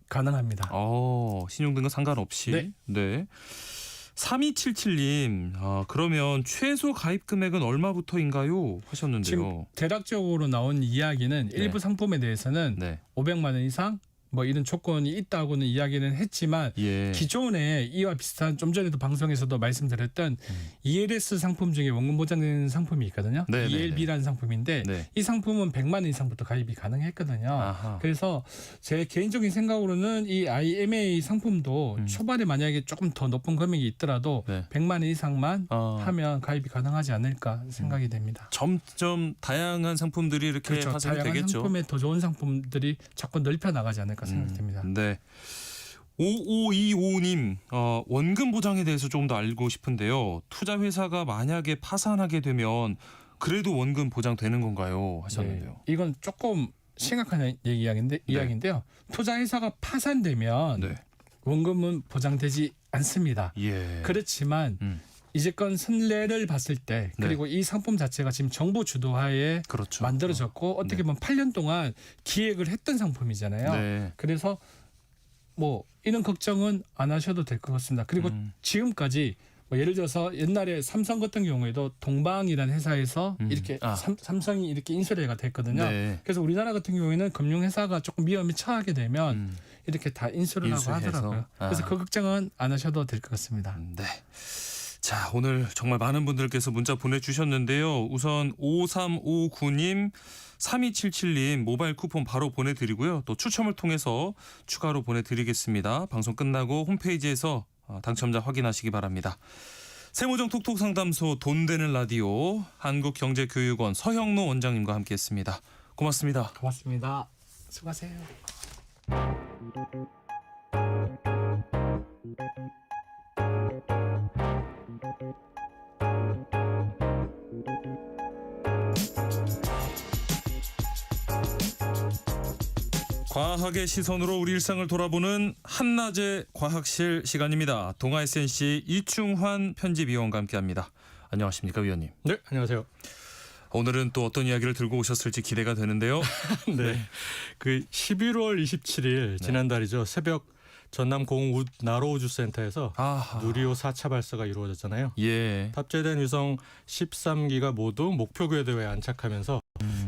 가능합니다. 신용 등급 상관없이. 네. 네. 3277님, 그러면 최소 가입 금액은 얼마부터인가요? 하셨는데요. 지금 대략적으로 나온 이야기는 네. 일부 상품에 대해서는 네. 500만 원 이상 뭐 이런 조건이 있다고는 이야기는 했지만 예. 기존에 이와 비슷한 좀 전에도 방송에서도 말씀드렸던 ELS 상품 중에 원금 보장되는 상품이 있거든요. 네, 네, ELB라는 상품인데 네. 이 상품은 100만 원 이상부터 가입이 가능했거든요. 아하. 그래서 제 개인적인 생각으로는 이 IMA 상품도 초반에 만약에 조금 더 높은 금액이 있더라도 네. 100만 원 이상만 하면 가입이 가능하지 않을까 생각이 됩니다. 점점 다양한 상품들이 이렇게 그렇죠. 파생이 다양한 되겠죠. 상품에 더 좋은 상품들이 자꾸 넓혀 나가지 않을까 생각됩니다. 네. 5525님, 원금 보장에 대해서 조금 더 알고 싶은데요. 투자 회사가 만약에 파산하게 되면 그래도 원금 보장되는 건가요? 하셨는데요. 네, 이건 조금 심각한 이야기인데요. 투자 회사가 파산되면 네. 원금은 보장되지 않습니다. 예. 그렇지만 이제건 선례를 봤을 때 그리고 이 상품 자체가 지금 정부 주도하에 그렇죠. 만들어졌고 어떻게 보면 8년 동안 기획을 했던 상품이잖아요. 네. 그래서 뭐 이런 걱정은 안 하셔도 될 것 같습니다. 그리고 지금까지 뭐 예를 들어서 옛날에 삼성 같은 경우에도 동방이라는 회사에서 이렇게 삼성이 이렇게 인수례가 됐거든요. 네. 그래서 우리나라 같은 경우에는 금융회사가 조금 위험에 처하게 되면 이렇게 다 인수를 하고 인수해서. 하더라고요. 그래서 그 걱정은 안 하셔도 될 것 같습니다. 네. 자, 오늘 정말 많은 분들께서 문자 보내주셨는데요. 우선 5359님, 3277님 모바일 쿠폰 바로 보내드리고요. 또 추첨을 통해서 추가로 보내드리겠습니다. 방송 끝나고 홈페이지에서 당첨자 확인하시기 바랍니다. 세모정 톡톡 상담소 돈 되는 라디오 한국경제교육원 서형노 원장님과 함께했습니다. 고맙습니다. 고맙습니다. 수고하세요. 과학의 시선으로 우리 일상을 돌아보는 한낮의 과학실 시간입니다. 동아 SNC 이충환 편집위원과 함께합니다. 안녕하십니까, 위원님. 네, 안녕하세요. 오늘은 또 어떤 이야기를 들고 오셨을지 기대가 되는데요. 네. 그 11월 27일 지난달이죠. 새벽 전남 공우 나로우주센터에서 누리호 4차 발사가 이루어졌잖아요. 예. 탑재된 위성 13기가 모두 목표 궤도에 안착하면서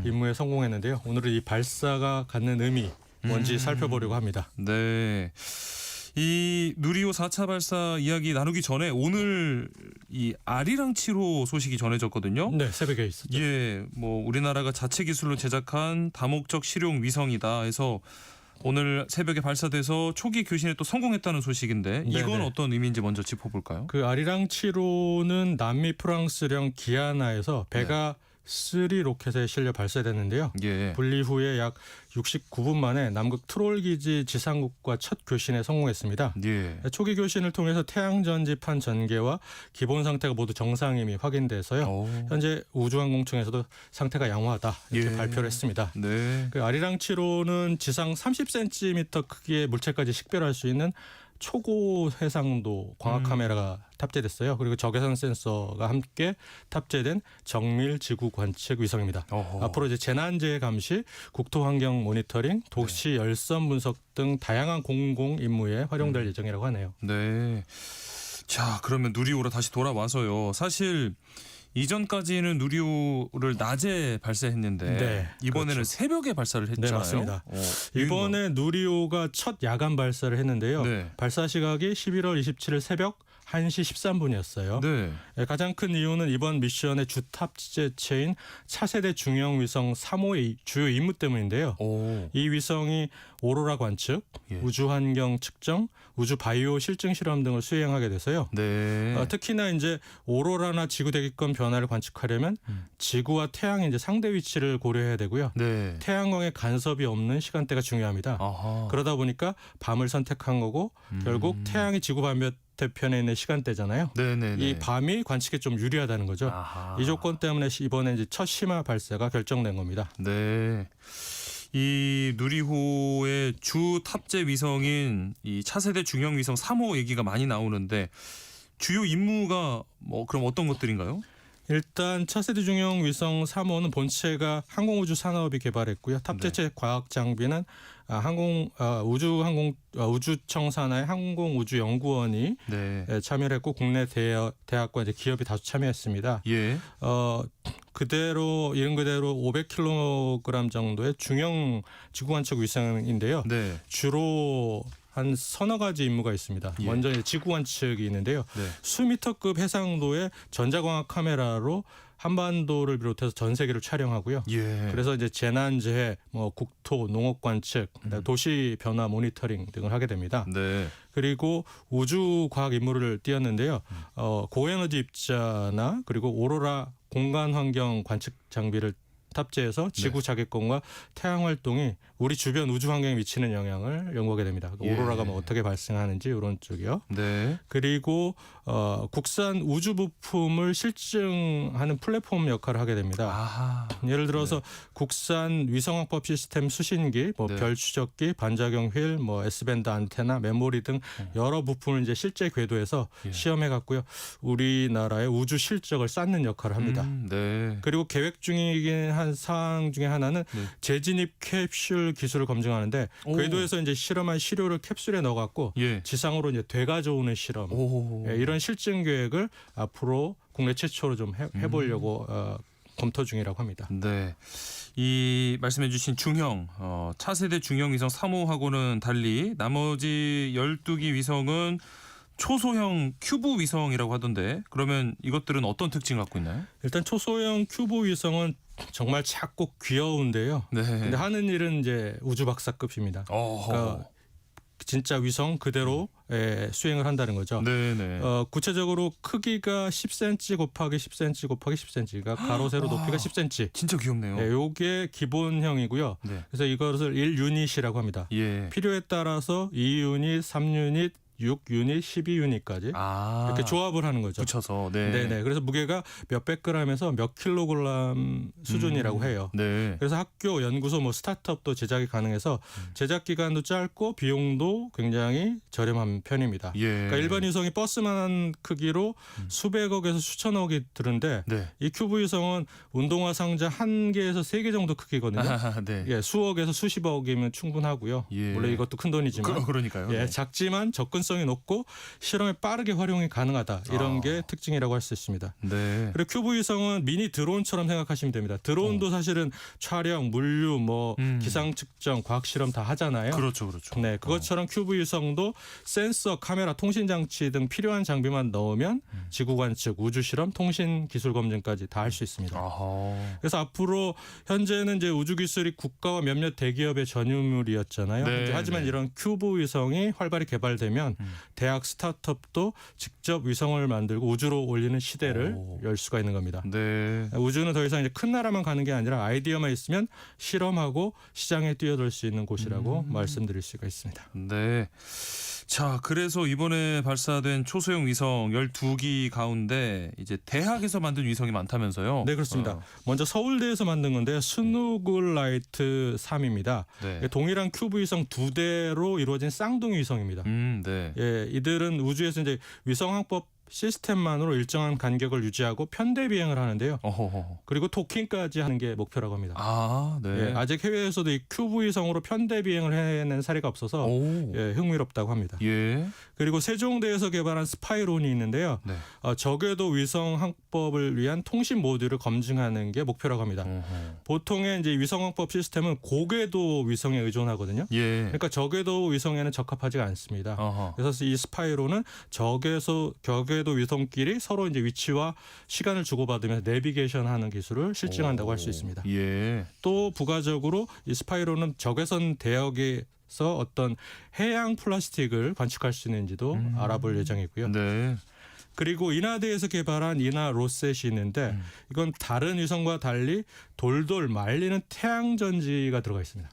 임무에 성공했는데요. 오늘은 이 발사가 갖는 의미 뭔지 살펴보려고 합니다. 네. 이 누리호 4차 발사 이야기 나누기 전에 오늘 이 아리랑 7호 소식이 전해졌거든요. 네, 새벽에 있었죠. 예, 뭐 우리나라가 자체 기술로 제작한 다목적 실용 위성이다 해서 오늘 새벽에 발사돼서 초기 교신에 또 성공했다는 소식인데 이건 네네. 어떤 의미인지 먼저 짚어볼까요? 그 아리랑 7호는 남미 프랑스령 기아나에서 베가 3 로켓에 실려 발사됐는데요. 예. 분리 후에 약 69분 만에 남극 트롤 기지 지상국과 첫 교신에 성공했습니다. 예. 초기 교신을 통해서 태양 전지판 전개와 기본 상태가 모두 정상임이 확인돼서요. 현재 우주항공청에서도 상태가 양호하다 이렇게 발표를 했습니다. 네. 그 아리랑 7호는 지상 30cm 크기의 물체까지 식별할 수 있는 초고 해상도 광학 카메라가 탑재됐어요. 그리고 적외선 센서가 함께 탑재된 정밀 지구 관측 위성입니다. 앞으로 이제 재난재해 감시, 국토 환경 모니터링, 도시 열선 분석 등 다양한 공공 임무에 활용될 예정이라고 하네요. 네. 자, 그러면 누리호로 다시 돌아와서요. 사실 이전까지는 누리호를 낮에 발사했는데 네, 이번에는 그렇죠. 새벽에 발사를 했잖아요. 네, 맞습니다. 이번에 누리호가 첫 야간 발사를 했는데요. 네. 발사 시각이 11월 27일 새벽 1시 13분이었어요. 네. 가장 큰 이유는 이번 미션의 주 탑재체인 차세대 중형 위성 3호의 주요 임무 때문인데요. 이 위성이 오로라 관측, 우주 환경 측정, 우주 바이오 실증 실험 등을 수행하게 돼서요. 특히나 이제 오로라나 지구 대기권 변화를 관측하려면 지구와 태양의 이제 상대 위치를 고려해야 되고요. 태양광의 간섭이 없는 시간대가 중요합니다. 그러다 보니까 밤을 선택한 거고 결국 태양이 지구 반대편에 있는 시간대잖아요. 이 밤이 관측에 좀 유리하다는 거죠. 이 조건 때문에 이번에 이제 첫 심화 발사가 결정된 겁니다. 네. 이 누리호의 주 탑재 위성인 이 차세대 중형 위성 3호 얘기가 많이 나오는데 주요 임무가 뭐 그럼 어떤 것들인가요? 일단 차세대 중형 위성 3호는 본체가 항공우주 산업이 개발했고요. 탑재체 과학 장비는 우주청 산하의 항공우주연구원이 참여를 했고 국내 대학과 이제 기업이 다수 참여했습니다. 이런 그대로 500kg 정도의 중형 지구관측 위성인데요. 주로 한 서너 가지 임무가 있습니다. 먼저 지구 관측이 있는데요. 수미터급 해상도의 전자광학 카메라로 한반도를 비롯해서 전 세계를 촬영하고요. 그래서 이제 재난재해, 국토, 농업 관측, 도시 변화 모니터링 등을 하게 됩니다. 그리고 우주 과학 임무를 띄었는데요. 고에너지 입자나 그리고 오로라 공간 환경 관측 장비를 탑재해서 지구 자기권과 태양 활동이 우리 주변 우주 환경에 미치는 영향을 연구하게 됩니다. 오로라가 뭐 어떻게 발생하는지 이런 쪽이요. 그리고 국산 우주 부품을 실증하는 플랫폼 역할을 하게 됩니다. 예를 들어서 국산 위성항법 시스템 수신기, 별 추적기, 반작용 휠, S밴드 안테나, 메모리 등 여러 부품을 이제 실제 궤도에서 시험해 갔고요. 우리나라의 우주 실적을 쌓는 역할을 합니다. 그리고 계획 중이긴 한 사항 중에 하나는 재진입 캡슐 기술을 검증하는데 궤도에서 이제 실험한 시료를 캡슐에 넣어갖고 지상으로 이제 되가져오는 실험 이런 실증 계획을 앞으로 국내 최초로 좀 해보려고 검토 중이라고 합니다. 이 말씀해주신 중형 차세대 중형 위성 3호하고는 달리 나머지 12기 위성은 초소형 큐브 위성이라고 하던데 그러면 이것들은 어떤 특징을 갖고 있나요? 일단 초소형 큐브 위성은 정말 작고 귀여운데요. 근데 하는 일은 이제 우주 박사급입니다. 그러니까 진짜 위성 그대로 수행을 한다는 거죠. 구체적으로 크기가 10cm 곱하기 10cm 곱하기 10cm가 가로 세로 높이가 10cm. 진짜 귀엽네요. 요게 기본형이고요. 그래서 이것을 1유닛이라고 합니다. 필요에 따라서 2유닛, 3유닛, 6유닛, 12유닛까지 이렇게 조합을 하는 거죠. 붙여서. 그래서 무게가 몇백 g에서 몇 킬로그램 수준이라고 해요. 그래서 학교, 연구소, 스타트업도 제작이 가능해서 제작 기간도 짧고 비용도 굉장히 저렴한 편입니다. 그러니까 일반 위성이 버스만한 크기로 수백억에서 수천억이 드는데 이 큐브 위성은 운동화 상자 1개에서 3개 정도 크기거든요. 수억에서 수십억이면 충분하고요. 물론 이것도 큰 돈이지만 그러니까요. 작지만 접근성이 높고 실험에 빠르게 활용이 가능하다. 이런 게 특징이라고 할 수 있습니다. 그리고 큐브 위성은 미니 드론처럼 생각하시면 됩니다. 드론도 사실은 촬영, 물류, 기상 측정, 과학 실험 다 하잖아요. 그렇죠. 그것처럼 큐브 위성도 센서, 카메라, 통신 장치 등 필요한 장비만 넣으면 지구 관측, 우주 실험, 통신 기술 검증까지 다 할 수 있습니다. 그래서 앞으로 현재는 이제 우주 기술이 국가와 몇몇 대기업의 전유물이었잖아요. 하지만 이런 큐브 위성이 활발히 개발되면 대학 스타트업도 직접 위성을 만들고 우주로 올리는 시대를 열 수가 있는 겁니다. 우주는 더 이상 이제 큰 나라만 가는 게 아니라 아이디어만 있으면 실험하고 시장에 뛰어들 수 있는 곳이라고 말씀드릴 수가 있습니다. 자, 그래서 이번에 발사된 초소형 위성 12기 가운데 이제 대학에서 만든 위성이 많다면서요? 네, 그렇습니다. 먼저 서울대에서 만든 건데요. 스누글라이트 3입니다. 동일한 큐브 위성 2대로 이루어진 쌍둥이 위성입니다. 이들은 우주에서 이제 위성항법 시스템만으로 일정한 간격을 유지하고 편대 비행을 하는데요. 어허허. 그리고 도킹까지 하는 게 목표라고 합니다. 아, 네. 예, 아직 해외에서도 이 큐브 위성으로 편대 비행을 해낸 사례가 없어서 예, 흥미롭다고 합니다. 예. 그리고 세종대에서 개발한 스파이론이 있는데요. 네. 저궤도 위성 항법을 위한 통신 모듈을 검증하는 게 목표라고 합니다. 보통의 이제 위성 항법 시스템은 고궤도 위성에 의존하거든요. 예. 그러니까 저궤도 위성에는 적합하지가 않습니다. 그래서 이 스파이론은 저궤도 위성끼리 서로 이제 위치와 시간을 주고받으면서 내비게이션하는 기술을 실증한다고 할 수 있습니다. 예. 또 부가적으로 이 스파이론은 적외선 대역에서 어떤 해양 플라스틱을 관측할 수 있는지도 알아볼 예정이고요. 네. 그리고 인하대에서 개발한 인하 로셋이 있는데 이건 다른 위성과 달리 돌돌 말리는 태양 전지가 들어가 있습니다.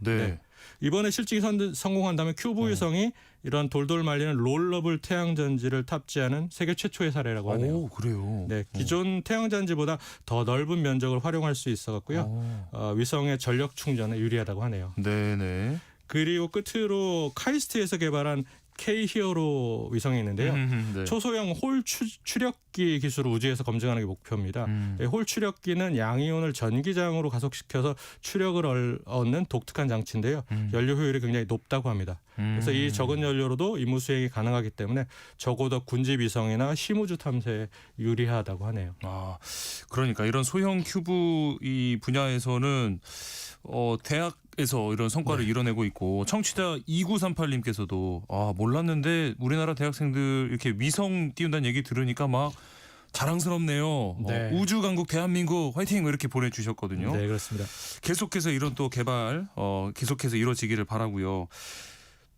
네. 이번에 실증이 성공한다면 큐브 위성이 이런 돌돌 말리는 롤러블 태양 전지를 탑재하는 세계 최초의 사례라고 하네요. 오, 그래요. 네, 기존 태양 전지보다 더 넓은 면적을 활용할 수 있어갖고요. 위성의 전력 충전에 유리하다고 하네요. 네네. 그리고 끝으로 카이스트에서 개발한 K-히어로 위성이 있는데요. 네. 초소형 홀 추력기 기술을 우주에서 검증하는 게 목표입니다. 홀 추력기는 양이온을 전기장으로 가속시켜서 추력을 얻는 독특한 장치인데요. 연료 효율이 굉장히 높다고 합니다. 그래서 이 적은 연료로도 임무 수행이 가능하기 때문에 적어도 군집 위성이나 심우주 탐사에 유리하다고 하네요. 아, 그러니까 이런 소형 큐브 이 분야에서는 대학에서 이런 성과를 이뤄내고 있고, 청취자 2938님께서도 몰랐는데 우리나라 대학생들 이렇게 위성 띄운다는 얘기 들으니까 막 자랑스럽네요. 네. 우주 강국 대한민국 화이팅 이렇게 보내주셨거든요. 네, 그렇습니다. 계속해서 이런 또 개발 계속해서 이루어지기를 바라고요.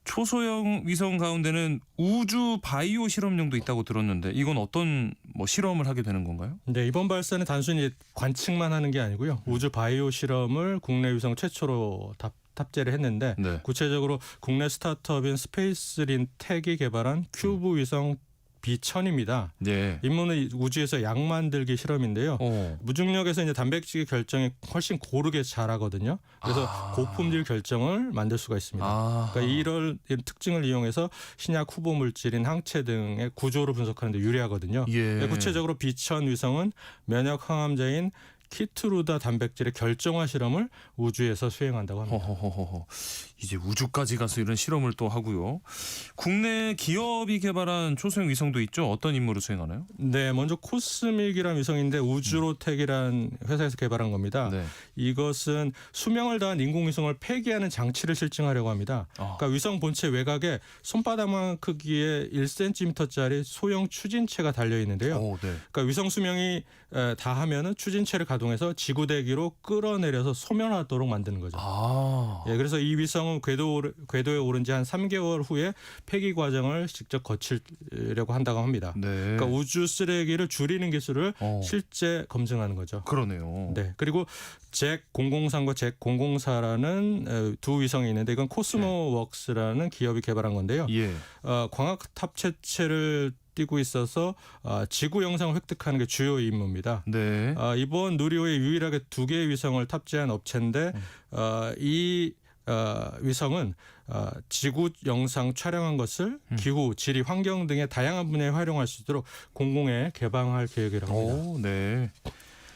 초소형 위성 가운데는 우주 바이오 실험용도 있다고 들었는데 이건 어떤 실험을 하게 되는 건가요? 네, 이번 발사는 단순히 관측만 하는 게 아니고요. 우주 바이오 실험을 국내 위성 최초로 탑재를 했는데 네. 구체적으로 국내 스타트업인 스페이스린텍이 개발한 큐브 위성 B1000입니다. 네. 임무는 우주에서 약 만들기 실험인데요. 무중력에서 이제 단백질 결정이 훨씬 고르게 자라거든요. 그래서 고품질 결정을 만들 수가 있습니다. 그러니까 이런 특징을 이용해서 신약 후보 물질인 항체 등의 구조를 분석하는 데 유리하거든요. 예. 구체적으로 B1000 위성은 면역 항암제인 키트루다 단백질의 결정화 실험을 우주에서 수행한다고 합니다. 이제 우주까지 가서 이런 실험을 또 하고요. 국내 기업이 개발한 초소형 위성도 있죠. 어떤 임무를 수행하나요? 네, 먼저 코스믹이라는 위성인데 우주로텍이라는 회사에서 개발한 겁니다. 네. 이것은 수명을 다한 인공위성을 폐기하는 장치를 실증하려고 합니다. 그러니까 위성 본체 외곽에 손바닥만 크기의 1cm짜리 소형 추진체가 달려 있는데요. 그러니까 위성 수명이 다하면은 추진체를 가동해서 지구대기로 끌어내려서 소멸하도록 만드는 거죠. 예, 그래서 이 위성은 궤도에 오른 지 한 3개월 후에 폐기 과정을 직접 거치려고 한다고 합니다. 네. 그러니까 우주 쓰레기를 줄이는 기술을 실제 검증하는 거죠. 그러네요. 네. 그리고 잭 003과 잭 004라는 두 위성이 있는데 이건 코스모웍스라는 기업이 개발한 건데요. 예. 광학 탑재체를 띄고 있어서 지구 영상을 획득하는 게 주요 임무입니다. 네. 이번 누리호에 유일하게 2개의 위성을 탑재한 업체인데 이 위성은 지구 영상 촬영한 것을 기후, 지리, 환경 등의 다양한 분야에 활용할 수 있도록 공공에 개방할 계획이라고 합니다. 네.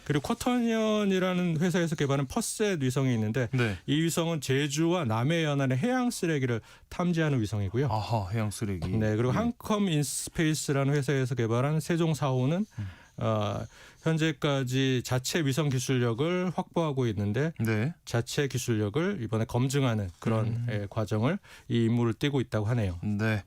그리고 쿼터니언이라는 회사에서 개발한 퍼셋 위성이 있는데 이 위성은 제주와 남해 연안의 해양 쓰레기를 탐지하는 위성이고요. 해양 쓰레기. 네, 그리고 한컴 인스페이스라는 회사에서 개발한 세종 4호는 현재까지 자체 위성 기술력을 확보하고 있는데 자체 기술력을 이번에 검증하는 그런 과정을 이 임무를 띄고 있다고 하네요. 네.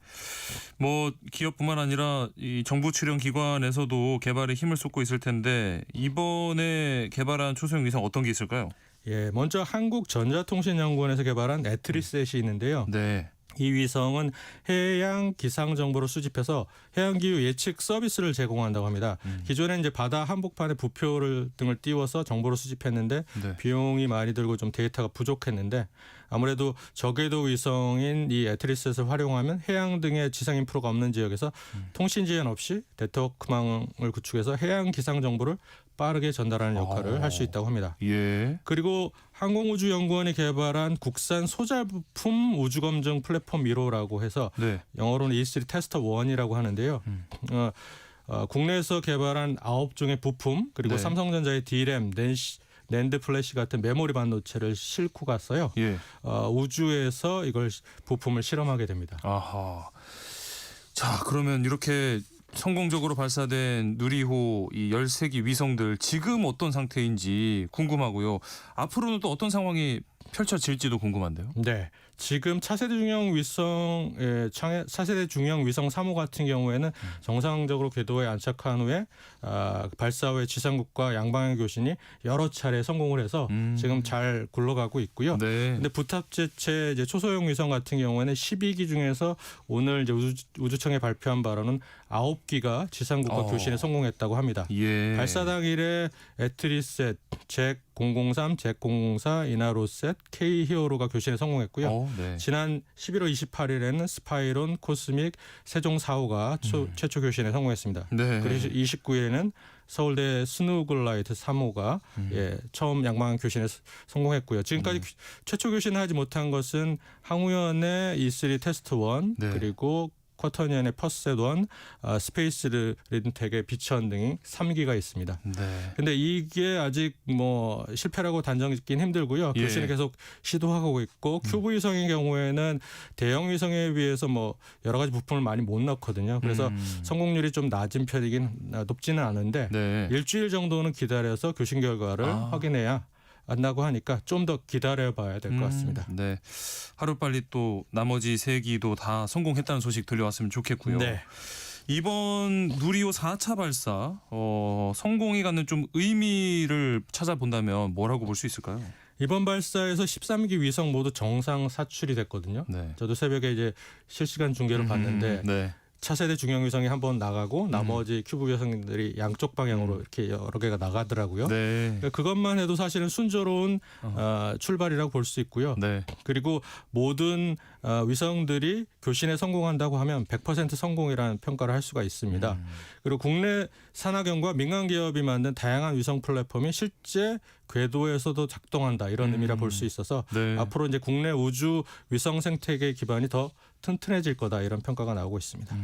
기업뿐만 아니라 이 정부 출연 기관에서도 개발에 힘을 쏟고 있을 텐데 이번에 개발한 초소형 위성 어떤 게 있을까요? 예, 먼저 한국전자통신연구원에서 개발한 에트리셋이 있는데요. 네. 이 위성은 해양 기상 정보를 수집해서 해양 기후 예측 서비스를 제공한다고 합니다. 기존에 이제 바다 한복판에 부표 등을 띄워서 정보를 수집했는데 비용이 많이 들고 좀 데이터가 부족했는데 아무래도 저궤도 위성인 이 에트리스를 활용하면 해양 등의 지상 인프라가 없는 지역에서 통신 지연 없이 네트워크망을 구축해서 해양 기상 정보를 빠르게 전달하는 역할을 할 수 있다고 합니다. 예. 그리고 항공우주연구원이 개발한 국산 소자부품 우주검증 플랫폼 1호라고 해서 네. 영어로는 E3 테스터 1이라고 하는데요. 국내에서 개발한 9종의 부품 그리고 네. 삼성전자의 D램, 낸드 플래시 같은 메모리 반도체를 싣고 갔어요. 예. 우주에서 이걸 부품을 실험하게 됩니다. 아하. 자, 그러면 이렇게 성공적으로 발사된 누리호 이 13기 위성들 지금 어떤 상태인지 궁금하고요. 앞으로는 또 어떤 상황이 펼쳐질지도 궁금한데요. 네. 지금 차세대 중형 위성 3호 같은 경우에는 정상적으로 궤도에 안착한 후에 발사 후에 지상국과 양방향 교신이 여러 차례 성공을 해서 지금 잘 굴러가고 있고요. 네. 근데 부탑재체 이제 초소형 위성 같은 경우에는 12기 중에서 오늘 이제 우주청에 발표한 바로는 9기가 지상국과 교신에 성공했다고 합니다. 예. 발사 당일에 에트리셋, 잭003, 잭004, 이나로셋, K-히어로가 교신에 성공했고요. 네. 지난 11월 28일에는 스파이론, 코스믹, 세종 4호가 최초 교신에 성공했습니다. 네. 그리고 29일에는 서울대 스누글라이트 3호가 처음 양방향 교신에 성공했고요. 지금까지 최초 교신을 하지 못한 것은 항우연의 E3 테스트 1 네. 그리고 쿼터니언의 퍼셋 1, 스페이스 린텍의 비천 등이 3기가 있습니다. 네. 근데 이게 아직 뭐 실패라고 단정짓긴 힘들고요. 예. 교신을 계속 시도하고 있고 큐브 위성의 경우에는 대형 위성에 비해서 뭐 여러 가지 부품을 많이 못 넣거든요. 그래서 성공률이 좀 낮은 편이긴 높지는 않은데 네. 일주일 정도는 기다려서 교신 결과를 확인해야 한다고 하니까 좀 더 기다려봐야 될 것 같습니다. 네, 하루빨리 또 나머지 3기도 다 성공했다는 소식 들려왔으면 좋겠고요. 네. 이번 누리호 4차 발사 성공이 갖는 좀 의미를 찾아본다면 뭐라고 볼 수 있을까요? 이번 발사에서 13기 위성 모두 정상 사출이 됐거든요. 네. 저도 새벽에 이제 실시간 중계를 봤는데 네. 차세대 중형 위성이 한 번 나가고 나머지 큐브 위성들이 양쪽 방향으로 이렇게 여러 개가 나가더라고요. 네. 그러니까 그것만 해도 사실은 순조로운 출발이라고 볼 수 있고요. 네. 그리고 모든 위성들이 교신에 성공한다고 하면 100% 성공이라는 평가를 할 수가 있습니다. 그리고 국내 산하경과 민간 기업이 만든 다양한 위성 플랫폼이 실제 궤도에서도 작동한다 이런 의미라 볼 수 있어서 네. 앞으로 이제 국내 우주 위성 생태계 기반이 더 튼튼해질 거다 이런 평가가 나오고 있습니다.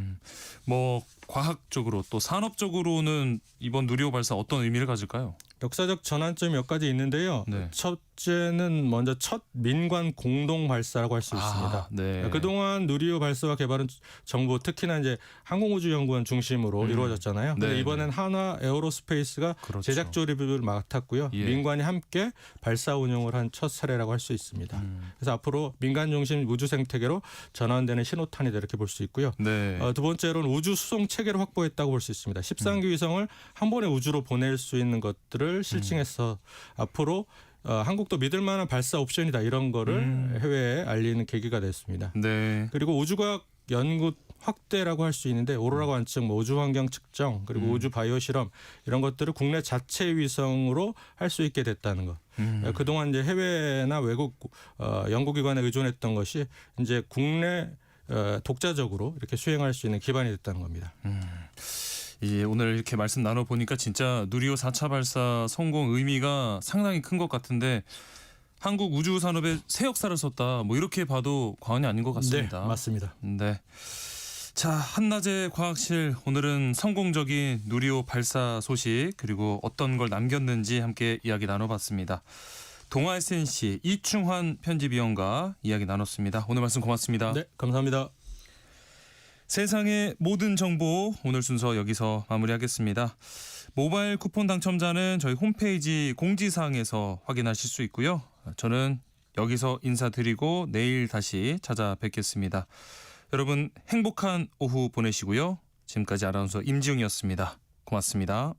뭐 과학적으로 또 산업적으로는 이번 누리호 발사 어떤 의미를 가질까요? 역사적 전환점이 몇 가지 있는데요. 네. 첫째는 먼저 첫 민관 공동 발사라고 할 수 있습니다. 네. 그동안 누리호 발사와 개발은 정부 특히나 이제 항공우주연구원 중심으로 이루어졌잖아요. 근데 네, 이번엔 한화 에어로스페이스가 그렇죠. 제작 조립을 맡았고요. 예. 민관이 함께 발사 운용을 한 첫 사례라고 할 수 있습니다. 그래서 앞으로 민간 중심 우주 생태계로 전환되는 신호탄이다 이렇게 볼 수 있고요. 네. 두 번째로는 우주 수송 체계를 확보했다고 볼 수 있습니다. 13기 위성을 한 번에 우주로 보낼 수 있는 것들을 실증해서 앞으로 한국도 믿을 만한 발사 옵션이다 이런 거를 해외에 알리는 계기가 됐습니다. 네. 그리고 우주과학 연구 확대라고 할 수 있는데 오로라 관측, 우주 환경 측정 그리고 우주 바이오 실험 이런 것들을 국내 자체 위성으로 할 수 있게 됐다는 것. 그동안 이제 해외나 외국 연구기관에 의존했던 것이 이제 국내 독자적으로 이렇게 수행할 수 있는 기반이 됐다는 겁니다. 예, 오늘 이렇게 말씀 나눠보니까 진짜 누리호 4차 발사 성공 의미가 상당히 큰 것 같은데 한국 우주 산업에 새 역사를 썼다. 뭐 이렇게 봐도 과언이 아닌 것 같습니다. 네, 맞습니다. 네. 자, 한낮의 과학실 오늘은 성공적인 누리호 발사 소식 그리고 어떤 걸 남겼는지 함께 이야기 나눠봤습니다. 동아 SNC 이충환 편집위원과 이야기 나눴습니다. 오늘 말씀 고맙습니다. 네, 감사합니다. 세상의 모든 정보 오늘 순서 여기서 마무리하겠습니다. 모바일 쿠폰 당첨자는 저희 홈페이지 공지사항에서 확인하실 수 있고요. 저는 여기서 인사드리고 내일 다시 찾아뵙겠습니다. 여러분 행복한 오후 보내시고요. 지금까지 아나운서 임지웅이었습니다. 고맙습니다.